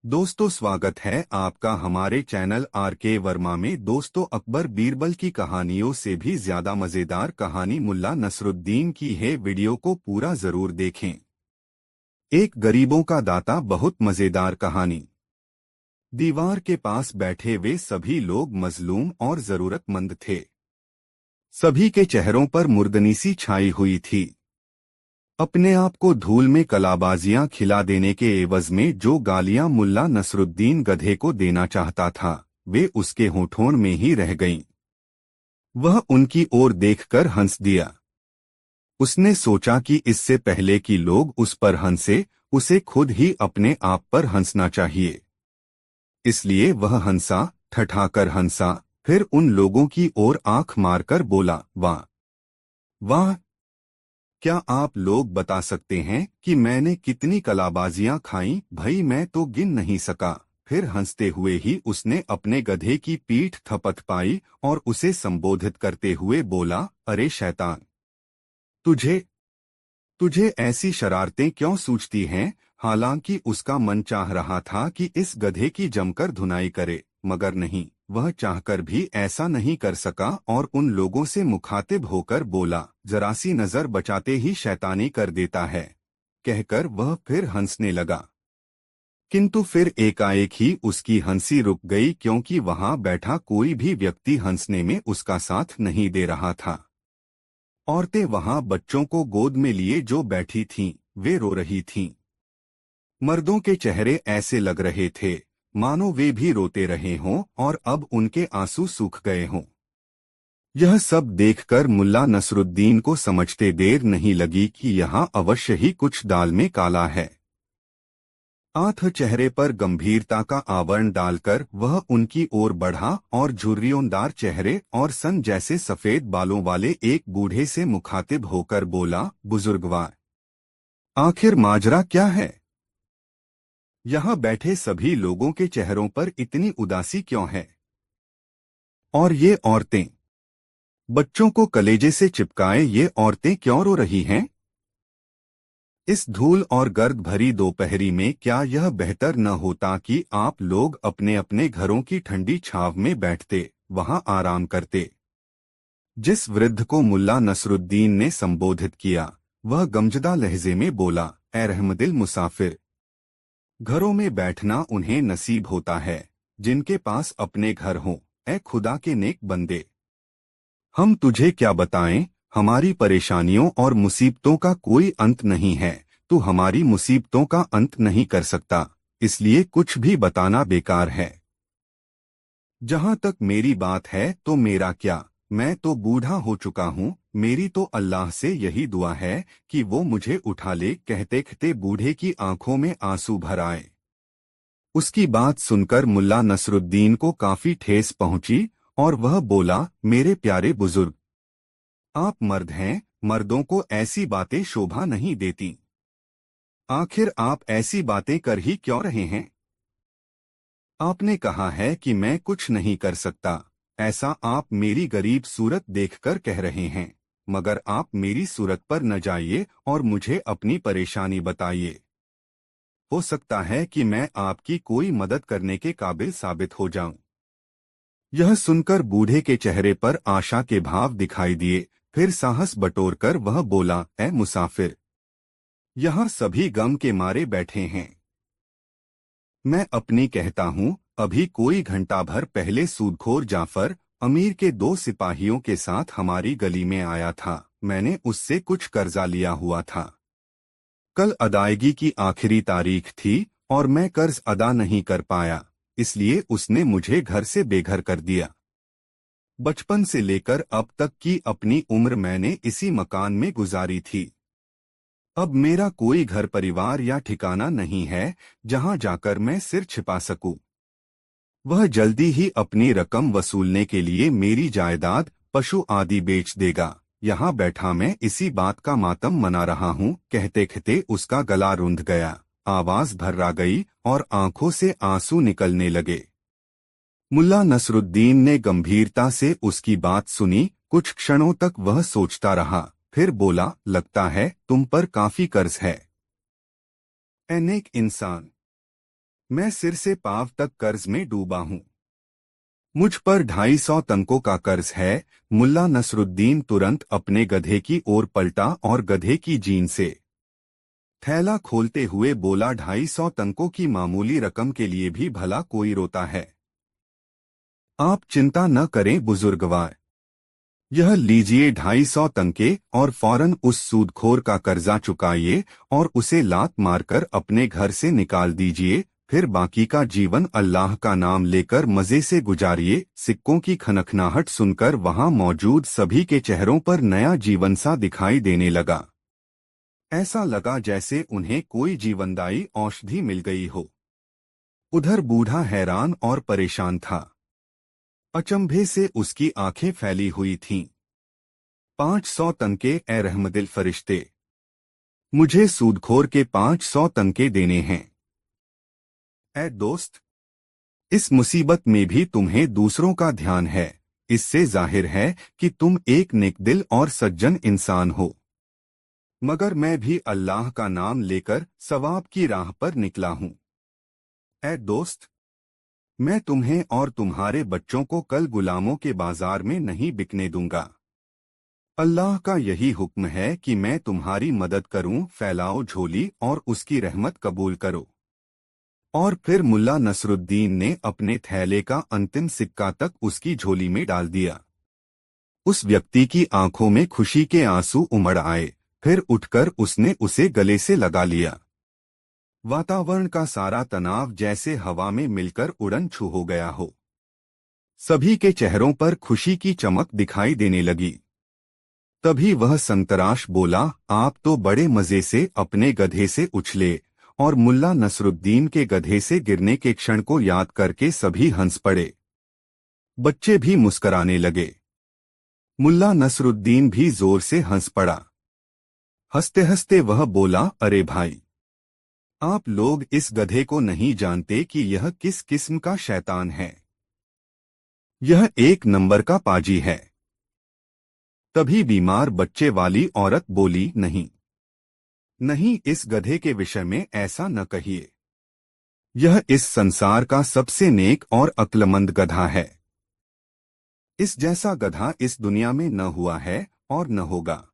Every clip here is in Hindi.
दोस्तों, स्वागत है आपका हमारे चैनल आर.के. वर्मा में। दोस्तों, अकबर बीरबल की कहानियों से भी ज्यादा मजेदार कहानी मुल्ला नसरुद्दीन की है। वीडियो को पूरा जरूर देखें। एक गरीबों का दाता बहुत मजेदार कहानी। दीवार के पास बैठे वे सभी लोग मजलूम और जरूरतमंद थे। सभी के चेहरों पर मुर्दनी सी छाई हुई थी। अपने आप को धूल में कलाबाजियां खिला देने के एवज में जो गालियां मुल्ला नसरुद्दीन गधे को देना चाहता था, वे उसके होठों में ही रह गईं। वह उनकी ओर देखकर हंस दिया। उसने सोचा कि इससे पहले कि लोग उस पर हंसे, उसे खुद ही अपने आप पर हंसना चाहिए। इसलिए वह हंसा, ठठाकर हंसा, फिर उन लोगों की ओर आंख मारकर बोला, वाह वाह! क्या आप लोग बता सकते हैं कि मैंने कितनी कलाबाजियां खाई? भई मैं तो गिन नहीं सका। फिर हंसते हुए ही उसने अपने गधे की पीठ थपथपाई और उसे संबोधित करते हुए बोला, अरे शैतान! तुझे तुझे ऐसी शरारतें क्यों सूझती हैं? हालांकि उसका मन चाह रहा था कि इस गधे की जमकर धुनाई करे, मगर नहीं, वह चाहकर भी ऐसा नहीं कर सका और उन लोगों से मुखातिब होकर बोला, जरा सी नजर बचाते ही शैतानी कर देता है। कहकर वह फिर हंसने लगा। किंतु फिर एकाएक ही उसकी हंसी रुक गई, क्योंकि वहां बैठा कोई भी व्यक्ति हंसने में उसका साथ नहीं दे रहा था। औरतें वहां बच्चों को गोद में लिए जो बैठी थीं, वे रो रही थीं। मर्दों के चेहरे ऐसे लग रहे थे मानो वे भी रोते रहे हों और अब उनके आंसू सूख गए हों। यह सब देखकर मुल्ला नसरुद्दीन को समझते देर नहीं लगी कि यहाँ अवश्य ही कुछ दाल में काला है। आंख चेहरे पर गंभीरता का आवरण डालकर वह उनकी ओर बढ़ा और झुर्रियोंदार चेहरे और सन जैसे सफेद बालों वाले एक बूढ़े से मुखातिब होकर बोला, बुजुर्गवार, आखिर माजरा क्या है? यहाँ बैठे सभी लोगों के चेहरों पर इतनी उदासी क्यों है? और ये औरतें, बच्चों को कलेजे से चिपकाए ये औरतें क्यों रो रही हैं? इस धूल और गर्द भरी दोपहरी में क्या यह बेहतर न होता कि आप लोग अपने अपने घरों की ठंडी छांव में बैठते, वहां आराम करते? जिस वृद्ध को मुल्ला नसरुद्दीन ने संबोधित किया, वह गमजदा लहजे में बोला, ए रहमदिल मुसाफिर, घरों में बैठना उन्हें नसीब होता है जिनके पास अपने घर हों। ए खुदा के नेक बंदे, हम तुझे क्या बताएं, हमारी परेशानियों और मुसीबतों का कोई अंत नहीं है। तू हमारी मुसीबतों का अंत नहीं कर सकता, इसलिए कुछ भी बताना बेकार है। जहां तक मेरी बात है तो मेरा क्या, मैं तो बूढ़ा हो चुका हूँ। मेरी तो अल्लाह से यही दुआ है कि वो मुझे उठा ले। कहते कहते बूढ़े की आंखों में आंसू भर आए। उसकी बात सुनकर मुल्ला नसरुद्दीन को काफी ठेस पहुंची और वह बोला, मेरे प्यारे बुजुर्ग, आप मर्द हैं, मर्दों को ऐसी बातें शोभा नहीं देती। आखिर आप ऐसी बातें कर ही क्यों रहे हैं? आपने कहा है कि मैं कुछ नहीं कर सकता, ऐसा आप मेरी गरीब सूरत देखकर कह रहे हैं, मगर आप मेरी सूरत पर न जाइए और मुझे अपनी परेशानी बताइए। हो सकता है कि मैं आपकी कोई मदद करने के काबिल साबित हो जाऊं। यह सुनकर बूढ़े के चेहरे पर आशा के भाव दिखाई दिए। फिर साहस बटोरकर वह बोला, ए मुसाफिर, यहाँ सभी गम के मारे बैठे हैं। मैं अपनी कहता हूँ, अभी कोई घंटा भर पहले सूदखोर जाफर अमीर के 2 सिपाहियों के साथ हमारी गली में आया था। मैंने उससे कुछ कर्जा लिया हुआ था। कल अदायगी की आखिरी तारीख थी और मैं कर्ज अदा नहीं कर पाया, इसलिए उसने मुझे घर से बेघर कर दिया। बचपन से लेकर अब तक की अपनी उम्र मैंने इसी मकान में गुजारी थी। अब मेरा कोई घर परिवार या ठिकाना नहीं है जहां जाकर मैं सिर छिपा सकूं। वह जल्दी ही अपनी रकम वसूलने के लिए मेरी जायदाद, पशु आदि बेच देगा। यहाँ बैठा मैं इसी बात का मातम मना रहा हूँ। कहते कहते उसका गला रुंध गया, आवाज भर्रा गई और आंखों से आंसू निकलने लगे। मुल्ला नसरुद्दीन ने गंभीरता से उसकी बात सुनी। कुछ क्षणों तक वह सोचता रहा, फिर बोला, लगता है तुम पर काफी कर्ज है। ए नेक इंसान, मैं सिर से पांव तक कर्ज में डूबा हूँ। मुझ पर 250 तंकों का कर्ज है। मुल्ला नसरुद्दीन तुरंत अपने गधे की ओर पलटा और गधे की जीन से थैला खोलते हुए बोला, 250 तंकों की मामूली रकम के लिए भी भला कोई रोता है। आप चिंता न करें बुजुर्गवार, यह लीजिए 250 तंके और फौरन उस सूदखोर का कर्जा चुकाइए और उसे लात मारकर अपने घर से निकाल दीजिए। फिर बाकी का जीवन अल्लाह का नाम लेकर मजे से गुजारिए। सिक्कों की खनखनाहट सुनकर वहां मौजूद सभी के चेहरों पर नया जीवन सा दिखाई देने लगा। ऐसा लगा जैसे उन्हें कोई जीवनदायी औषधि मिल गई हो। उधर बूढ़ा हैरान और परेशान था। अचंभे से उसकी आंखें फैली हुई थीं। 500 तंके ए रहमदिल फरिश्ते, मुझे सूदखोर के 500 तंके देने हैं। ए दोस्त, इस मुसीबत में भी तुम्हें दूसरों का ध्यान है। इससे जाहिर है कि तुम एक नेकदिल और सज्जन इंसान हो। मगर मैं भी अल्लाह का नाम लेकर सवाब की राह पर निकला हूँ। ए दोस्त, मैं तुम्हें और तुम्हारे बच्चों को कल गुलामों के बाजार में नहीं बिकने दूंगा। अल्लाह का यही हुक्म है कि मैं तुम्हारी मदद करूं। फैलाओ झोली और उसकी रहमत कबूल करो। और फिर मुल्ला नसरुद्दीन ने अपने थैले का अंतिम सिक्का तक उसकी झोली में डाल दिया। उस व्यक्ति की आंखों में खुशी के आंसू उमड़ आए। फिर उठकर उसने उसे गले से लगा लिया। वातावरण का सारा तनाव जैसे हवा में मिलकर उड़न छू हो गया हो। सभी के चेहरों पर खुशी की चमक दिखाई देने लगी। तभी वह संतराश बोला, आप तो बड़े मजे से अपने गधे से उछले और मुल्ला नसरुद्दीन के गधे से गिरने के क्षण को याद करके सभी हंस पड़े। बच्चे भी मुस्कराने लगे। मुल्ला नसरुद्दीन भी जोर से हंस पड़ा। हंसते हंसते वह बोला, अरे भाई, आप लोग इस गधे को नहीं जानते कि यह किस किस्म का शैतान है। यह एक नंबर का पाजी है। तभी बीमार बच्चे वाली औरत बोली, नहीं नहीं, इस गधे के विषय में ऐसा न कहिए। यह इस संसार का सबसे नेक और अक्लमंद गधा है। इस जैसा गधा इस दुनिया में न हुआ है और न होगा।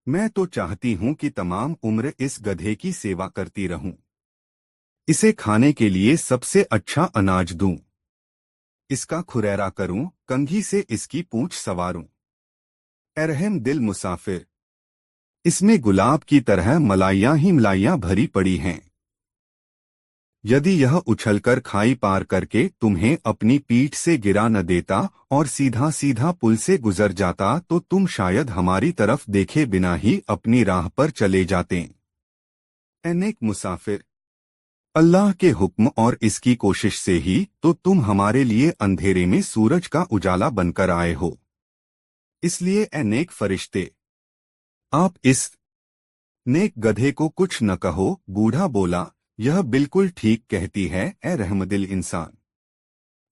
मैं तो चाहती हूं कि तमाम उम्र इस गधे की सेवा करती रहूं। इसे खाने के लिए सबसे अच्छा अनाज दूं। इसका खुरैरा करूं, कंघी से इसकी पूंछ संवारूं। रहम दिल मुसाफिर, इसमें गुलाब की तरह मलाइयां ही मलाइयां भरी पड़ी हैं। यदि यह उछलकर खाई पार करके तुम्हें अपनी पीठ से गिरा न देता और सीधा सीधा पुल से गुजर जाता तो तुम शायद हमारी तरफ देखे बिना ही अपनी राह पर चले जाते। ए नेक मुसाफिर, अल्लाह के हुक्म और इसकी कोशिश से ही तो तुम हमारे लिए अंधेरे में सूरज का उजाला बनकर आए हो। इसलिए ए नेक फरिश्ते, आप इस नेक गधे को कुछ न कहो। बूढ़ा बोला, यह बिल्कुल ठीक कहती है ए रहमदिल इंसान।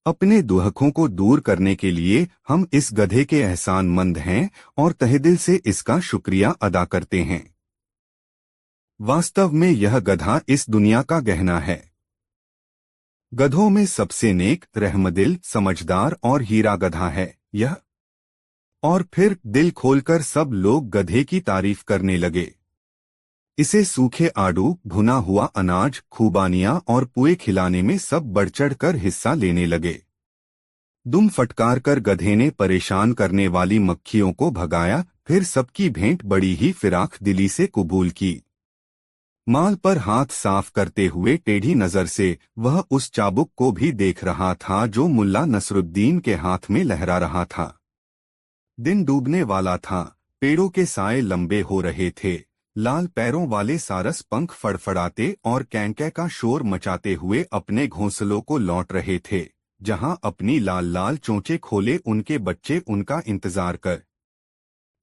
अपने दुहकों को दूर करने के लिए हम इस गधे के एहसानमंद हैं और तहेदिल से इसका शुक्रिया अदा करते हैं। वास्तव में यह गधा इस दुनिया का गहना है। गधों में सबसे नेक, रहमदिल, समझदार और हीरा गधा है यह। और फिर दिल खोलकर सब लोग गधे की तारीफ करने लगे। इसे सूखे आड़ू, भुना हुआ अनाज, खूबानियां और पुए खिलाने में सब बढ़-चढ़ कर हिस्सा लेने लगे। दुम फटकार कर गधे ने परेशान करने वाली मक्खियों को भगाया। फिर सबकी भेंट बड़ी ही फिराक दिली से कबूल की। माल पर हाथ साफ करते हुए टेढ़ी नजर से वह उस चाबुक को भी देख रहा था जो मुल्ला नसरुद्दीन के हाथ में लहरा रहा था। दिन डूबने वाला था। पेड़ों के साए लंबे हो रहे थे। लाल पैरों वाले सारस पंख फड़फड़ाते और कैंकै का शोर मचाते हुए अपने घोंसलों को लौट रहे थे, जहां अपनी लाल लाल चोंचे खोले उनके बच्चे उनका इंतजार कर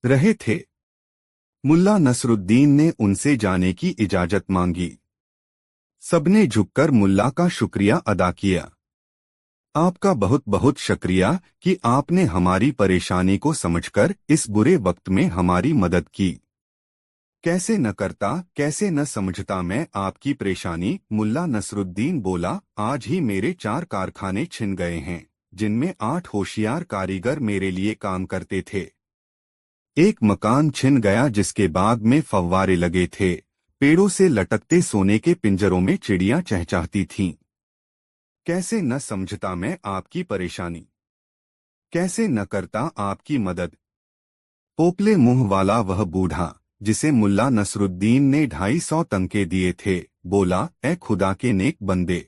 रहे थे। मुल्ला नसरुद्दीन ने उनसे जाने की इजाजत मांगी। सबने झुककर मुल्ला का शुक्रिया अदा किया। आपका बहुत बहुत शुक्रिया कि आपने हमारी परेशानी को समझकर इस बुरे वक्त में हमारी मदद की। कैसे न करता, कैसे न समझता मैं आपकी परेशानी। मुल्ला नसरुद्दीन बोला, आज ही मेरे 4 कारखाने छिन गए हैं, जिनमें 8 होशियार कारीगर मेरे लिए काम करते थे। एक मकान छिन गया जिसके बाग में फव्वारे लगे थे, पेड़ों से लटकते सोने के पिंजरों में चिड़ियां चहचहाती थीं। कैसे न समझता मैं आपकी परेशानी, कैसे न करता आपकी मदद। पोपले मुंह वाला वह बूढ़ा, जिसे मुल्ला नसरुद्दीन ने 250 तंके दिए थे, बोला, ए खुदा के नेक बंदे,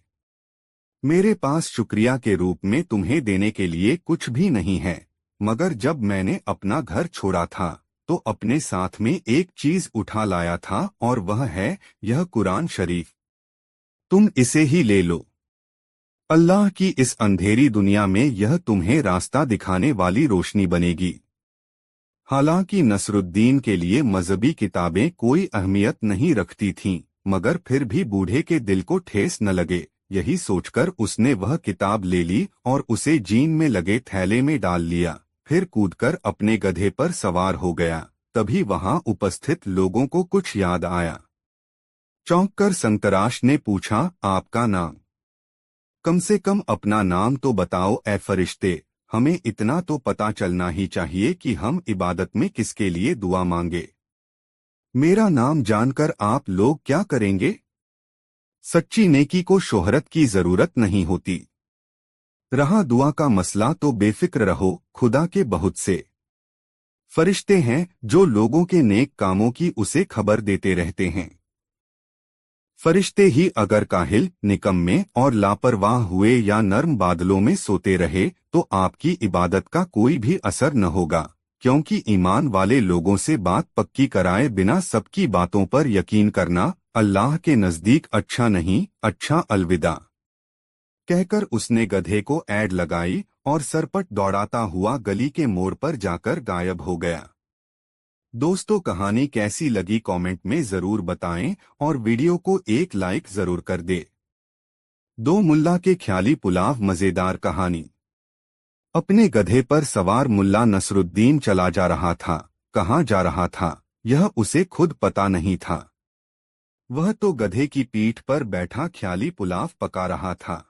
मेरे पास शुक्रिया के रूप में तुम्हें देने के लिए कुछ भी नहीं है, मगर जब मैंने अपना घर छोड़ा था तो अपने साथ में एक चीज उठा लाया था, और वह है यह कुरान शरीफ। तुम इसे ही ले लो। अल्लाह की इस अंधेरी दुनिया में यह तुम्हें रास्ता दिखाने वाली रोशनी बनेगी। हालांकि नसरुद्दीन के लिए मजहबी किताबें कोई अहमियत नहीं रखती थीं, मगर फिर भी बूढ़े के दिल को ठेस न लगे, यही सोचकर उसने वह किताब ले ली और उसे जीन में लगे थैले में डाल लिया। फिर कूदकर अपने गधे पर सवार हो गया। तभी वहां उपस्थित लोगों को कुछ याद आया। चौंककर संतराश ने पूछा, आपका नाम? कम से कम अपना नाम तो बताओ ए फरिश्ते, हमें इतना तो पता चलना ही चाहिए कि हम इबादत में किसके लिए दुआ मांगे। मेरा नाम जानकर आप लोग क्या करेंगे? सच्ची नेकी को शोहरत की जरूरत नहीं होती। रहा दुआ का मसला तो बेफिक्र रहो, खुदा के बहुत से फरिश्ते हैं जो लोगों के नेक कामों की उसे खबर देते रहते हैं। फरिश्ते ही अगर काहिल, निकम्मे और लापरवाह हुए या नर्म बादलों में सोते रहे तो आपकी इबादत का कोई भी असर न होगा, क्योंकि ईमान वाले लोगों से बात पक्की कराए बिना सबकी बातों पर यकीन करना अल्लाह के नजदीक अच्छा नहीं। अच्छा, अलविदा कहकर उसने गधे को ऐड लगाई और सरपट दौड़ाता हुआ गली के मोड़ पर जाकर गायब हो गया। दोस्तों, कहानी कैसी लगी कमेंट में जरूर बताएं और वीडियो को एक लाइक जरूर कर दे। दो मुल्ला के ख्याली पुलाव मजेदार कहानी। अपने गधे पर सवार मुल्ला नसरुद्दीन चला जा रहा था। कहाँ जा रहा था यह उसे खुद पता नहीं था। वह तो गधे की पीठ पर बैठा ख्याली पुलाव पका रहा था।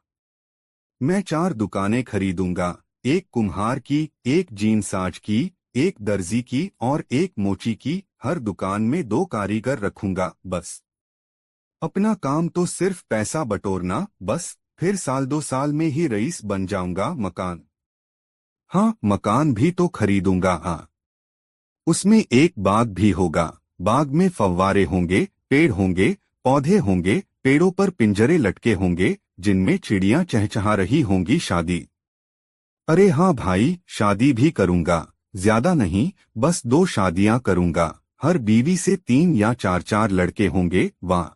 मैं 4 दुकानें खरीदूंगा, एक कुम्हार की, एक जीनसाज की, एक दर्जी की और एक मोची की। हर दुकान में 2 कारीगर रखूंगा, बस। अपना काम तो सिर्फ पैसा बटोरना, बस। फिर साल 2 साल में ही रईस बन जाऊंगा। मकान, हाँ, मकान भी तो खरीदूंगा। हाँ, उसमें एक बाग भी होगा। बाग में फव्वारे होंगे, पेड़ होंगे, पौधे होंगे, पेड़ों पर पिंजरे लटके होंगे जिनमें चिड़ियां चहचहा रही होंगी। शादी, अरे हाँ भाई, शादी भी करूंगा। ज्यादा नहीं, बस 2 शादियां करूंगा। हर बीवी से 3 या 4 लड़के होंगे। वाह,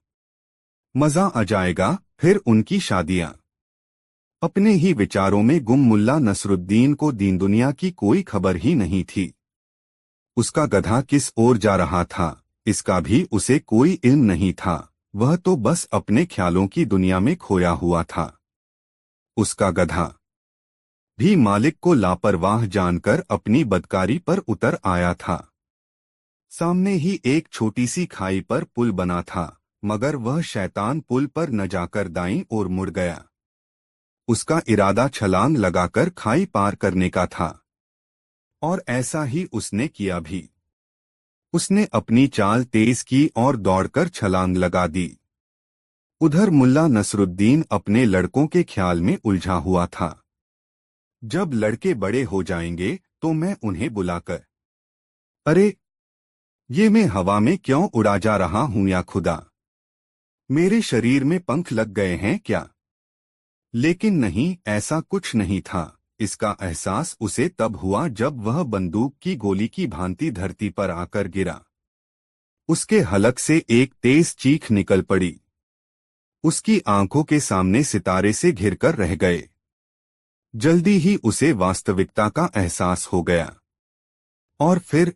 मजा आ जाएगा। फिर उनकी शादियां। अपने ही विचारों में गुम मुल्ला नसरुद्दीन को दीन दुनिया की कोई खबर ही नहीं थी। उसका गधा किस ओर जा रहा था इसका भी उसे कोई इल्म नहीं था। वह तो बस अपने ख्यालों की दुनिया में खोया हुआ था। उसका गधा भी मालिक को लापरवाह जानकर अपनी बदकारी पर उतर आया था। सामने ही एक छोटी सी खाई पर पुल बना था, मगर वह शैतान पुल पर न जाकर दाईं ओर मुड़ गया। उसका इरादा छलांग लगाकर खाई पार करने का था, और ऐसा ही उसने किया भी। उसने अपनी चाल तेज की और दौड़कर छलांग लगा दी। उधर मुल्ला नसरुद्दीन अपने लड़कों के ख्याल में उलझा हुआ था। जब लड़के बड़े हो जाएंगे तो मैं उन्हें बुलाकर, अरे ये मैं हवा में क्यों उड़ा जा रहा हूं या खुदा, मेरे शरीर में पंख लग गए हैं क्या? लेकिन नहीं, ऐसा कुछ नहीं था। इसका एहसास उसे तब हुआ जब वह बंदूक की गोली की भांति धरती पर आकर गिरा। उसके हलक से एक तेज चीख निकल पड़ी। उसकी आंखों के सामने सितारे से घिरकर रह गए। जल्दी ही उसे वास्तविकता का एहसास हो गया, और फिर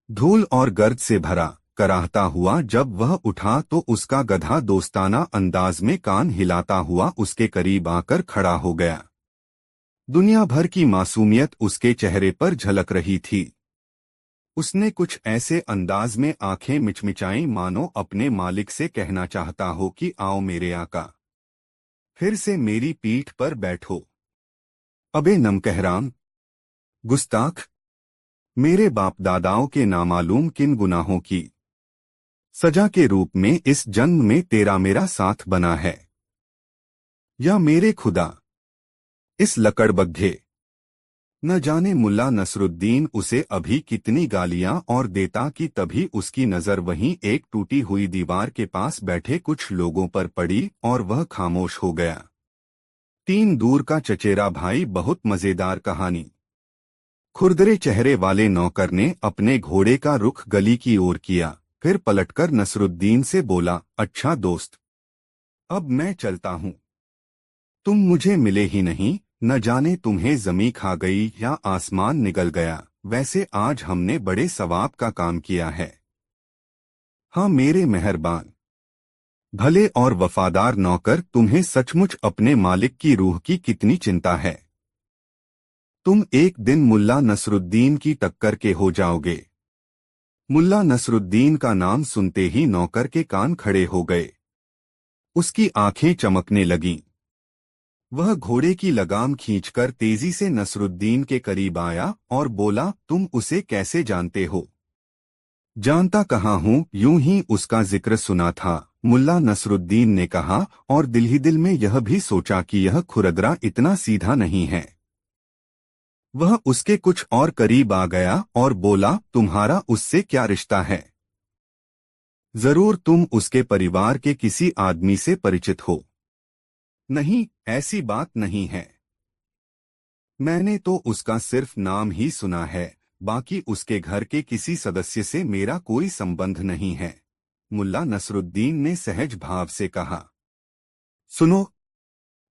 धूल और गर्द से भरा कराहता हुआ जब वह उठा तो उसका गधा दोस्ताना अंदाज में कान हिलाता हुआ उसके करीब आकर खड़ा हो गया। दुनिया भर की मासूमियत उसके चेहरे पर झलक रही थी। उसने कुछ ऐसे अंदाज में आंखें मिचमिचाई मानो अपने मालिक से कहना चाहता हो कि आओ मेरे आका, फिर से मेरी पीठ पर बैठो। अबे नमकहराम, गुस्ताख, मेरे बाप दादाओं के नामालूम किन गुनाहों की सजा के रूप में इस जन्म में तेरा मेरा साथ बना है। या मेरे खुदा, इस लकड़बग्घे, न जाने मुल्ला नसरुद्दीन उसे अभी कितनी गालियां और देता कि तभी उसकी नजर वहीं एक टूटी हुई दीवार के पास बैठे कुछ लोगों पर पड़ी और वह खामोश हो गया। 3 दूर का चचेरा भाई। बहुत मजेदार कहानी। खुरदरे चेहरे वाले नौकर ने अपने घोड़े का रुख गली की ओर किया, फिर पलटकर नसरुद्दीन से बोला, अच्छा दोस्त, अब मैं चलता हूँ। तुम मुझे मिले ही नहीं, न जाने तुम्हें जमी खा गई या आसमान निगल गया। वैसे आज हमने बड़े सवाब का काम किया है। हाँ मेरे मेहरबान, भले और वफादार नौकर, तुम्हें सचमुच अपने मालिक की रूह की कितनी चिंता है। तुम एक दिन मुल्ला नसरुद्दीन की टक्कर के हो जाओगे। मुल्ला नसरुद्दीन का नाम सुनते ही नौकर के कान खड़े हो गए। उसकी आंखें चमकने लगीं। वह घोड़े की लगाम खींचकर तेजी से नसरुद्दीन के करीब आया और बोला, तुम उसे कैसे जानते हो? जानता कहाँ हूँ, यूं ही उसका जिक्र सुना था, मुल्ला नसरुद्दीन ने कहा, और दिल ही दिल में यह भी सोचा कि यह खुरदरा इतना सीधा नहीं है। वह उसके कुछ और करीब आ गया और बोला, तुम्हारा उससे क्या रिश्ता है? जरूर तुम उसके परिवार के किसी आदमी से परिचित हो। नहीं, ऐसी बात नहीं है। मैंने तो उसका सिर्फ नाम ही सुना है, बाकी उसके घर के किसी सदस्य से मेरा कोई संबंध नहीं है। मुल्ला नसरुद्दीन ने सहज भाव से कहा। सुनो,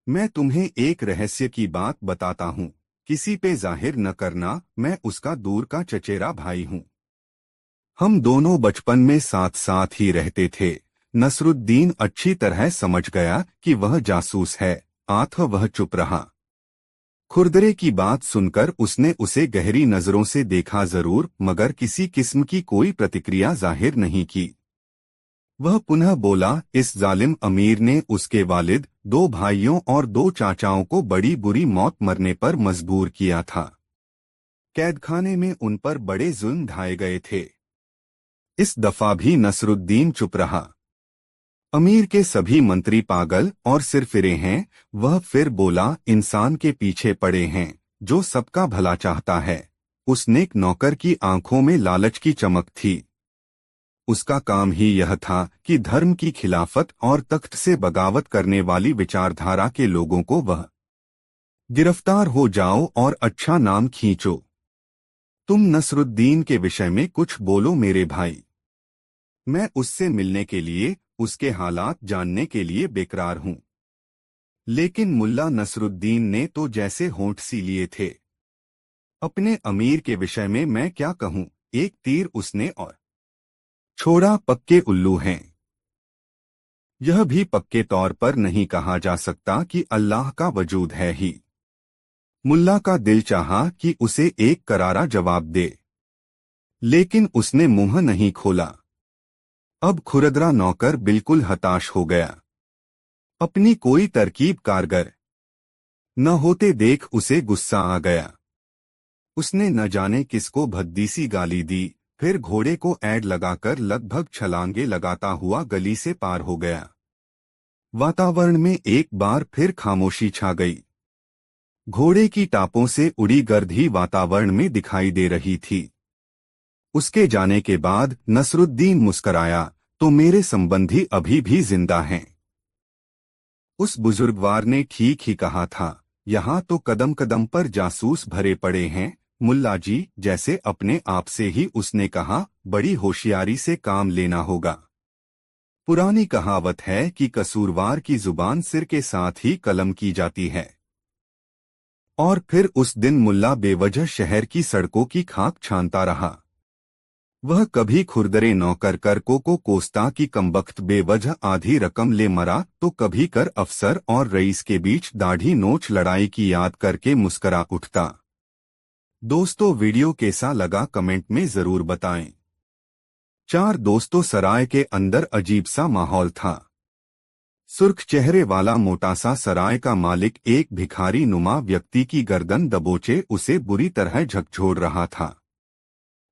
मैं तुम्हें एक रहस्य की बात बताता हूँ, किसी पे जाहिर न करना, मैं उसका दूर का चचेरा भाई हूँ। हम दोनों बचपन में साथ साथ ही रहते थे। नसरुद्दीन अच्छी तरह समझ गया कि वह जासूस है, अतः वह चुप रहा। खुरदरे की बात सुनकर उसने उसे गहरी नजरों से देखा जरूर, मगर किसी किस्म की कोई प्रतिक्रिया जाहिर नहीं की। वह पुनः बोला, इस जालिम अमीर ने उसके वालिद, 2 भाइयों और 2 चाचाओं को बड़ी बुरी मौत मरने पर मजबूर किया था। कैदखाने में उन पर बड़े जुल्म ढाए गए थे। इस दफा भी नसरुद्दीन चुप रहा। अमीर के सभी मंत्री पागल और सिरफिरे हैं। वह फिर बोला, इंसान के पीछे पड़े हैं जो सबका भला चाहता है। उस नेक नौकर की आंखों में लालच की चमक थी। उसका काम ही यह था कि धर्म की खिलाफत और तख्त से बगावत करने वाली विचारधारा के लोगों को वह गिरफ्तार हो जाओ और अच्छा नाम खींचो। तुम नसरुद्दीन के विषय में कुछ बोलो मेरे भाई। मैं उससे मिलने के लिए, उसके हालात जानने के लिए बेकरार हूँ। लेकिन मुल्ला नसरुद्दीन ने तो जैसे होंठ सी लिए थे। अपने अमीर के विषय में मैं क्या कहूँ, एक तीर उसने और छोड़ा, पक्के उल्लू हैं। यह भी पक्के तौर पर नहीं कहा जा सकता कि अल्लाह का वजूद है ही। मुल्ला का दिल चाहा कि उसे एक करारा जवाब दे, लेकिन उसने मुंह नहीं खोला। अब खुरदरा नौकर बिल्कुल हताश हो गया। अपनी कोई तरकीब कारगर न होते देख उसे गुस्सा आ गया। उसने न जाने किसको भद्दी सी गाली दी, फिर घोड़े को ऐड लगाकर लगभग छलांगे लगाता हुआ गली से पार हो गया। वातावरण में एक बार फिर खामोशी छा गई। घोड़े की टापों से उड़ी गर्द ही वातावरण में दिखाई दे रही थी। उसके जाने के बाद नसरुद्दीन मुस्कराया, तो मेरे संबंधी अभी भी जिंदा हैं। उस बुजुर्गवार ने ठीक ही कहा था, यहाँ तो कदम कदम पर जासूस भरे पड़े हैं। मुल्ला जी, जैसे अपने आप से ही उसने कहा, बड़ी होशियारी से काम लेना होगा। पुरानी कहावत है कि कसूरवार की जुबान सिर के साथ ही कलम की जाती है। और फिर उस दिन मुल्ला बेवजह शहर की सड़कों की खाक छानता रहा। वह कभी खुरदरे नौकर करको को कोसता कि कमबख्त बेवजह आधी रकम ले मरा, तो कभी कर अफसर और रईस के बीच दाढ़ी नोच लड़ाई की याद करके मुस्करा उठता। दोस्तों वीडियो कैसा लगा कमेंट में जरूर बताएं। 4 दोस्तों सराय के अंदर अजीब सा माहौल था। सुर्ख चेहरे वाला मोटा सा सराय का मालिक एक भिखारी नुमा व्यक्ति की गर्दन दबोचे उसे बुरी तरह झकझोर रहा था।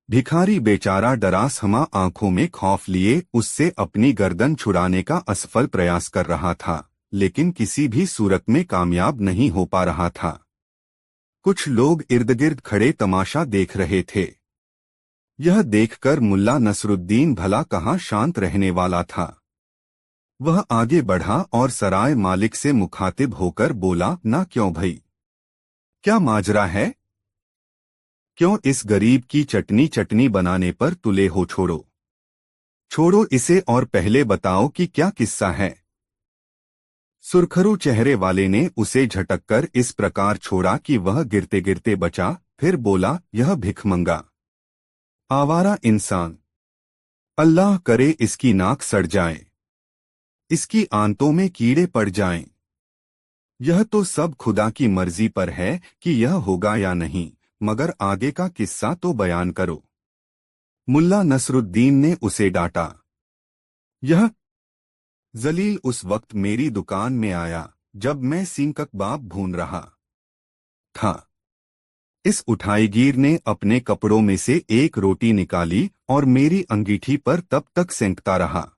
भिखारी बेचारा डरासमा आंखों में खौफ लिए उससे अपनी गर्दन छुड़ाने का असफल प्रयास कर रहा था, लेकिन किसी भी सूरत में कामयाब नहीं हो पा रहा था। कुछ लोग इर्द-गिर्द खड़े तमाशा देख रहे थे। यह देखकर मुल्ला नसरुद्दीन भला कहाँ शांत रहने वाला था। वह आगे बढ़ा और सराय मालिक से मुखातिब होकर बोला, ना क्यों भई, क्या माजरा है? क्यों इस गरीब की चटनी चटनी बनाने पर तुले हो? छोड़ो छोड़ो इसे और पहले बताओ कि क्या किस्सा है। सुरखरू चेहरे वाले ने उसे झटककर इस प्रकार छोड़ा कि वह गिरते गिरते बचा। फिर बोला, यह भिखमंगा आवारा इंसान, अल्लाह करे इसकी नाक सड़ जाए, इसकी आंतों में कीड़े पड़ जाएं। यह तो सब खुदा की मर्जी पर है कि यह होगा या नहीं, मगर आगे का किस्सा तो बयान करो। मुल्ला नसरुद्दीन ने उसे डांटा। यह जलील उस वक्त मेरी दुकान में आया जब मैं सींग कबाब भून रहा था। इस उठाईगीर ने अपने कपड़ों में से एक रोटी निकाली और मेरी अंगीठी पर तब तक सेंकता रहा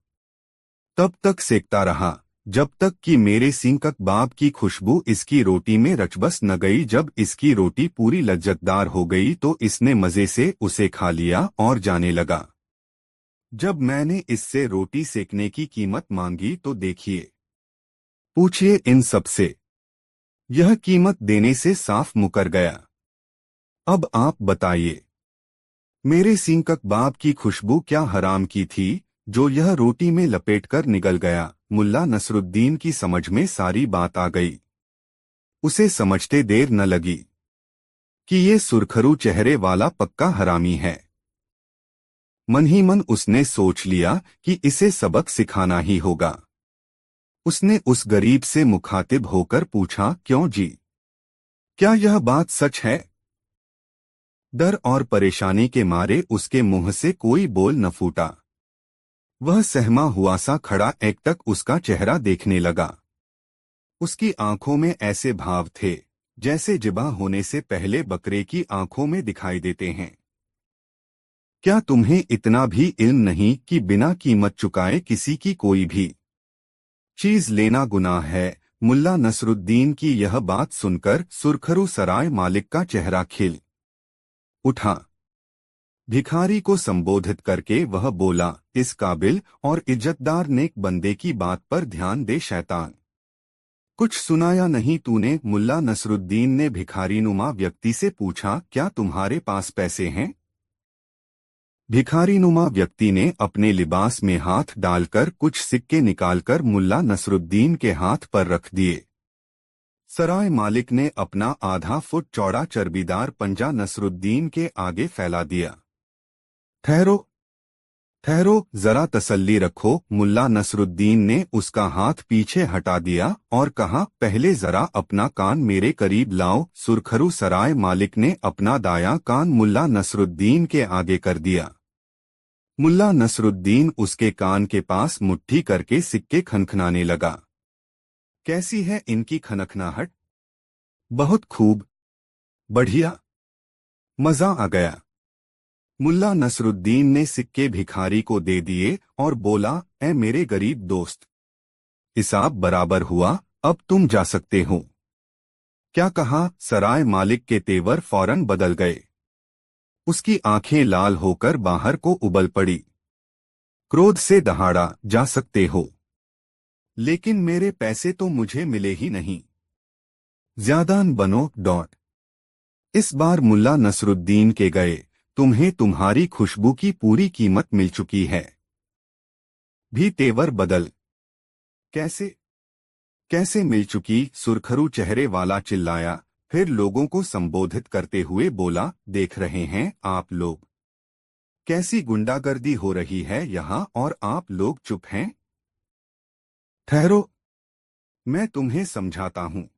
जब तक कि मेरे सींग कबाब की खुशबू इसकी रोटी में रचबस न गई। जब इसकी रोटी पूरी लज्जतदार हो गई तो इसने मजे से उसे खा लिया और जाने लगा। जब मैंने इससे रोटी सेकने की कीमत मांगी तो पूछिए इन सब से, यह कीमत देने से साफ मुकर गया। अब आप बताइए, मेरे सींग कबाब की खुशबू क्या हराम की थी जो यह रोटी में लपेटकर निगल गया। मुल्ला नसरुद्दीन की समझ में सारी बात आ गई। उसे समझते देर न लगी कि ये सुरखरू चेहरे वाला पक्का हरामी है। मन ही मन उसने सोच लिया कि इसे सबक सिखाना ही होगा। उसने उस गरीब से मुखातिब होकर पूछा, क्यों जी, क्या यह बात सच है? डर और परेशानी के मारे उसके मुंह से कोई बोल न फूटा। वह सहमा हुआ सा खड़ा एकटक उसका चेहरा देखने लगा। उसकी आंखों में ऐसे भाव थे जैसे जिबा होने से पहले बकरे की आंखों में दिखाई देते हैं। क्या तुम्हें इतना भी इल्म नहीं कि बिना कीमत चुकाए किसी की कोई भी चीज लेना गुनाह है? मुल्ला नसरुद्दीन की यह बात सुनकर सुरखरू सराय मालिक का चेहरा खिल उठा। भिखारी को संबोधित करके वह बोला, इस काबिल और इज्जतदार नेक बंदे की बात पर ध्यान दे शैतान। कुछ सुनाया नहीं तूने? मुल्ला नसरुद्दीन ने भिखारीनुमा व्यक्ति से पूछा, क्या तुम्हारे पास पैसे हैं? भिखारीनुमा व्यक्ति ने अपने लिबास में हाथ डालकर कुछ सिक्के निकालकर मुल्ला नसरुद्दीन के हाथ पर रख दिए। सराय मालिक ने अपना आधा फुट चौड़ा चर्बीदार पंजा नसरुद्दीन के आगे फैला दिया। ठहरो ठहरो, जरा तसल्ली रखो। मुल्ला नसरुद्दीन ने उसका हाथ पीछे हटा दिया और कहा, पहले जरा अपना कान मेरे करीब लाओ। सुरखरू सराय मालिक ने अपना दायां कान मुल्ला नसरुद्दीन के आगे कर दिया। मुल्ला नसरुद्दीन उसके कान के पास मुट्ठी करके सिक्के खनखनाने लगा। कैसी है इनकी खनखनाहट? बहुत खूब, बढ़िया, मजा आ गया। मुल्ला नसरुद्दीन ने सिक्के भिखारी को दे दिए और बोला, ऐ मेरे गरीब दोस्त, हिसाब बराबर हुआ, अब तुम जा सकते हो। क्या कहा? सराय मालिक के तेवर फौरन बदल गए। उसकी आंखें लाल होकर बाहर को उबल पड़ी। क्रोध से दहाड़ा, जा सकते हो, लेकिन मेरे पैसे तो मुझे मिले ही नहीं। ज्यादान बनो डॉट। इस बार मुल्ला नसरुद्दीन के गए, तुम्हें तुम्हारी खुशबू की पूरी कीमत मिल चुकी है। भी तेवर बदल। कैसे कैसे मिल चुकी? सुरखरू चेहरे वाला चिल्लाया। फिर लोगों को संबोधित करते हुए बोला, देख रहे हैं आप लोग कैसी गुंडागर्दी हो रही है यहाँ, और आप लोग चुप हैं? ठहरो, मैं तुम्हें समझाता हूँ।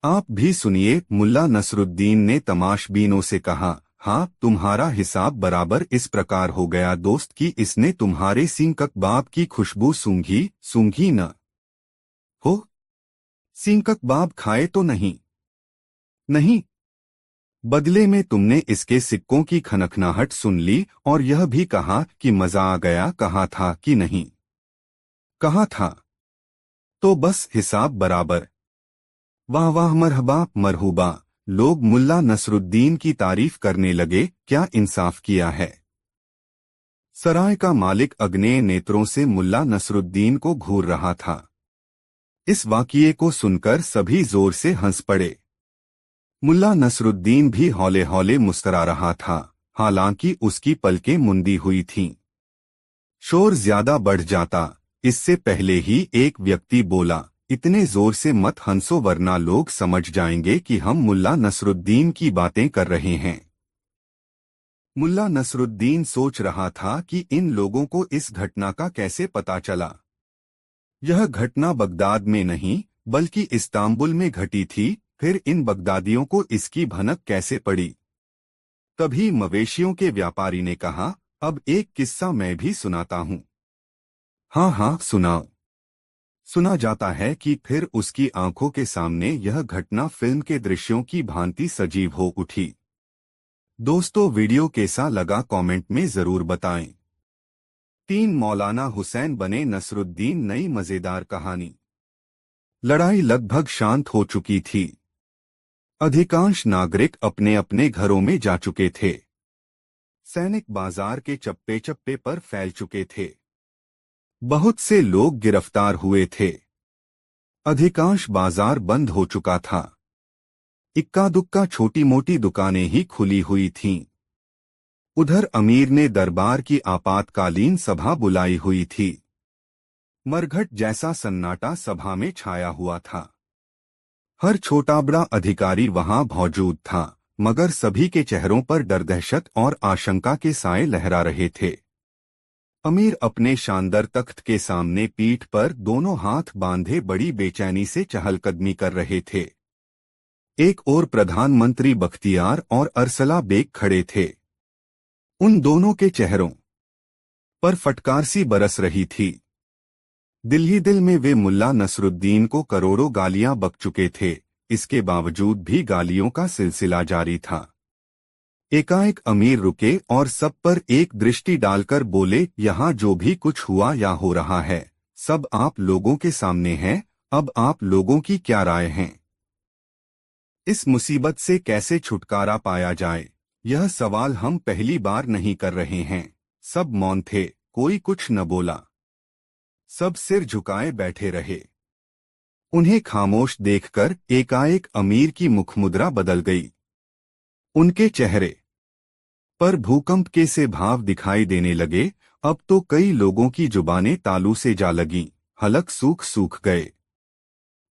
आप भी सुनिए। मुल्ला नसरुद्दीन ने तमाशबीनों से कहा, हाँ तुम्हारा हिसाब बराबर इस प्रकार हो गया दोस्त कि इसने तुम्हारे सींग कबाब की खुशबू सूंघी सूंघी न हो। सींग कबाब खाए तो नहीं? नहीं। बदले में तुमने इसके सिक्कों की खनखनाहट सुन ली और यह भी कहा कि मजा आ गया। कहा था कि नहीं? कहा था। तो बस हिसाब बराबर। वाह वाह, मरहबा मरहूबा। लोग मुल्ला नसरुद्दीन की तारीफ करने लगे। क्या इंसाफ किया है। सराय का मालिक अग्नेय नेत्रों से मुल्ला नसरुद्दीन को घूर रहा था। इस वाकिये को सुनकर सभी जोर से हंस पड़े। मुल्ला नसरुद्दीन भी हौले हौले मुस्करा रहा था, हालांकि उसकी पलकें मुंदी हुई थीं। शोर ज्यादा बढ़ जाता इससे पहले ही एक व्यक्ति बोला, इतने जोर से मत हंसो वरना लोग समझ जाएंगे कि हम मुल्ला नसरुद्दीन की बातें कर रहे हैं। मुल्ला नसरुद्दीन सोच रहा था कि इन लोगों को इस घटना का कैसे पता चला। यह घटना बगदाद में नहीं बल्कि इस्तांबुल में घटी थी। फिर इन बगदादियों को इसकी भनक कैसे पड़ी। तभी मवेशियों के व्यापारी ने कहा, अब एक किस्सा मैं भी सुनाता हूँ। हाँ हाँ सुनाओ। सुना जाता है कि फिर उसकी आंखों के सामने यह घटना फिल्म के दृश्यों की भांति सजीव हो उठी। दोस्तों वीडियो कैसा लगा कमेंट में जरूर बताएं। 3 मौलाना हुसैन बने नसरुद्दीन, नई मजेदार कहानी। लड़ाई लगभग शांत हो चुकी थी। अधिकांश नागरिक अपने अपने घरों में जा चुके थे। सैनिक बाजार के चप्पे चप्पे पर फैल चुके थे। बहुत से लोग गिरफ्तार हुए थे। अधिकांश बाजार बंद हो चुका था। इक्का दुक्का छोटी मोटी दुकानें ही खुली हुई थीं। उधर अमीर ने दरबार की आपातकालीन सभा बुलाई हुई थी। मरघट जैसा सन्नाटा सभा में छाया हुआ था। हर छोटा बड़ा अधिकारी वहां मौजूद था, मगर सभी के चेहरों पर डर, दहशत और आशंका के साए लहरा रहे थे। अमीर अपने शानदार तख्त के सामने पीठ पर दोनों हाथ बांधे बड़ी बेचैनी से चहलकदमी कर रहे थे। एक और प्रधानमंत्री बख्तियार और अरसला बेग खड़े थे। उन दोनों के चेहरों पर फटकार सी बरस रही थी। दिल ही दिल में वे मुल्ला नसरुद्दीन को करोड़ों गालियां बक चुके थे। इसके बावजूद भी गालियों का सिलसिला जारी था। एकाएक अमीर रुके और सब पर एक दृष्टि डालकर बोले, यहाँ जो भी कुछ हुआ या हो रहा है सब आप लोगों के सामने है। अब आप लोगों की क्या राय है। इस मुसीबत से कैसे छुटकारा पाया जाए, यह सवाल हम पहली बार नहीं कर रहे हैं। सब मौन थे, कोई कुछ न बोला। सब सिर झुकाए बैठे रहे। उन्हें खामोश देखकर एकाएक अमीर की मुखमुद्रा बदल गई। उनके चेहरे पर भूकंप के से भाव दिखाई देने लगे। अब तो कई लोगों की जुबानें तालू से जा लगीं, हलक सूख सूख गए।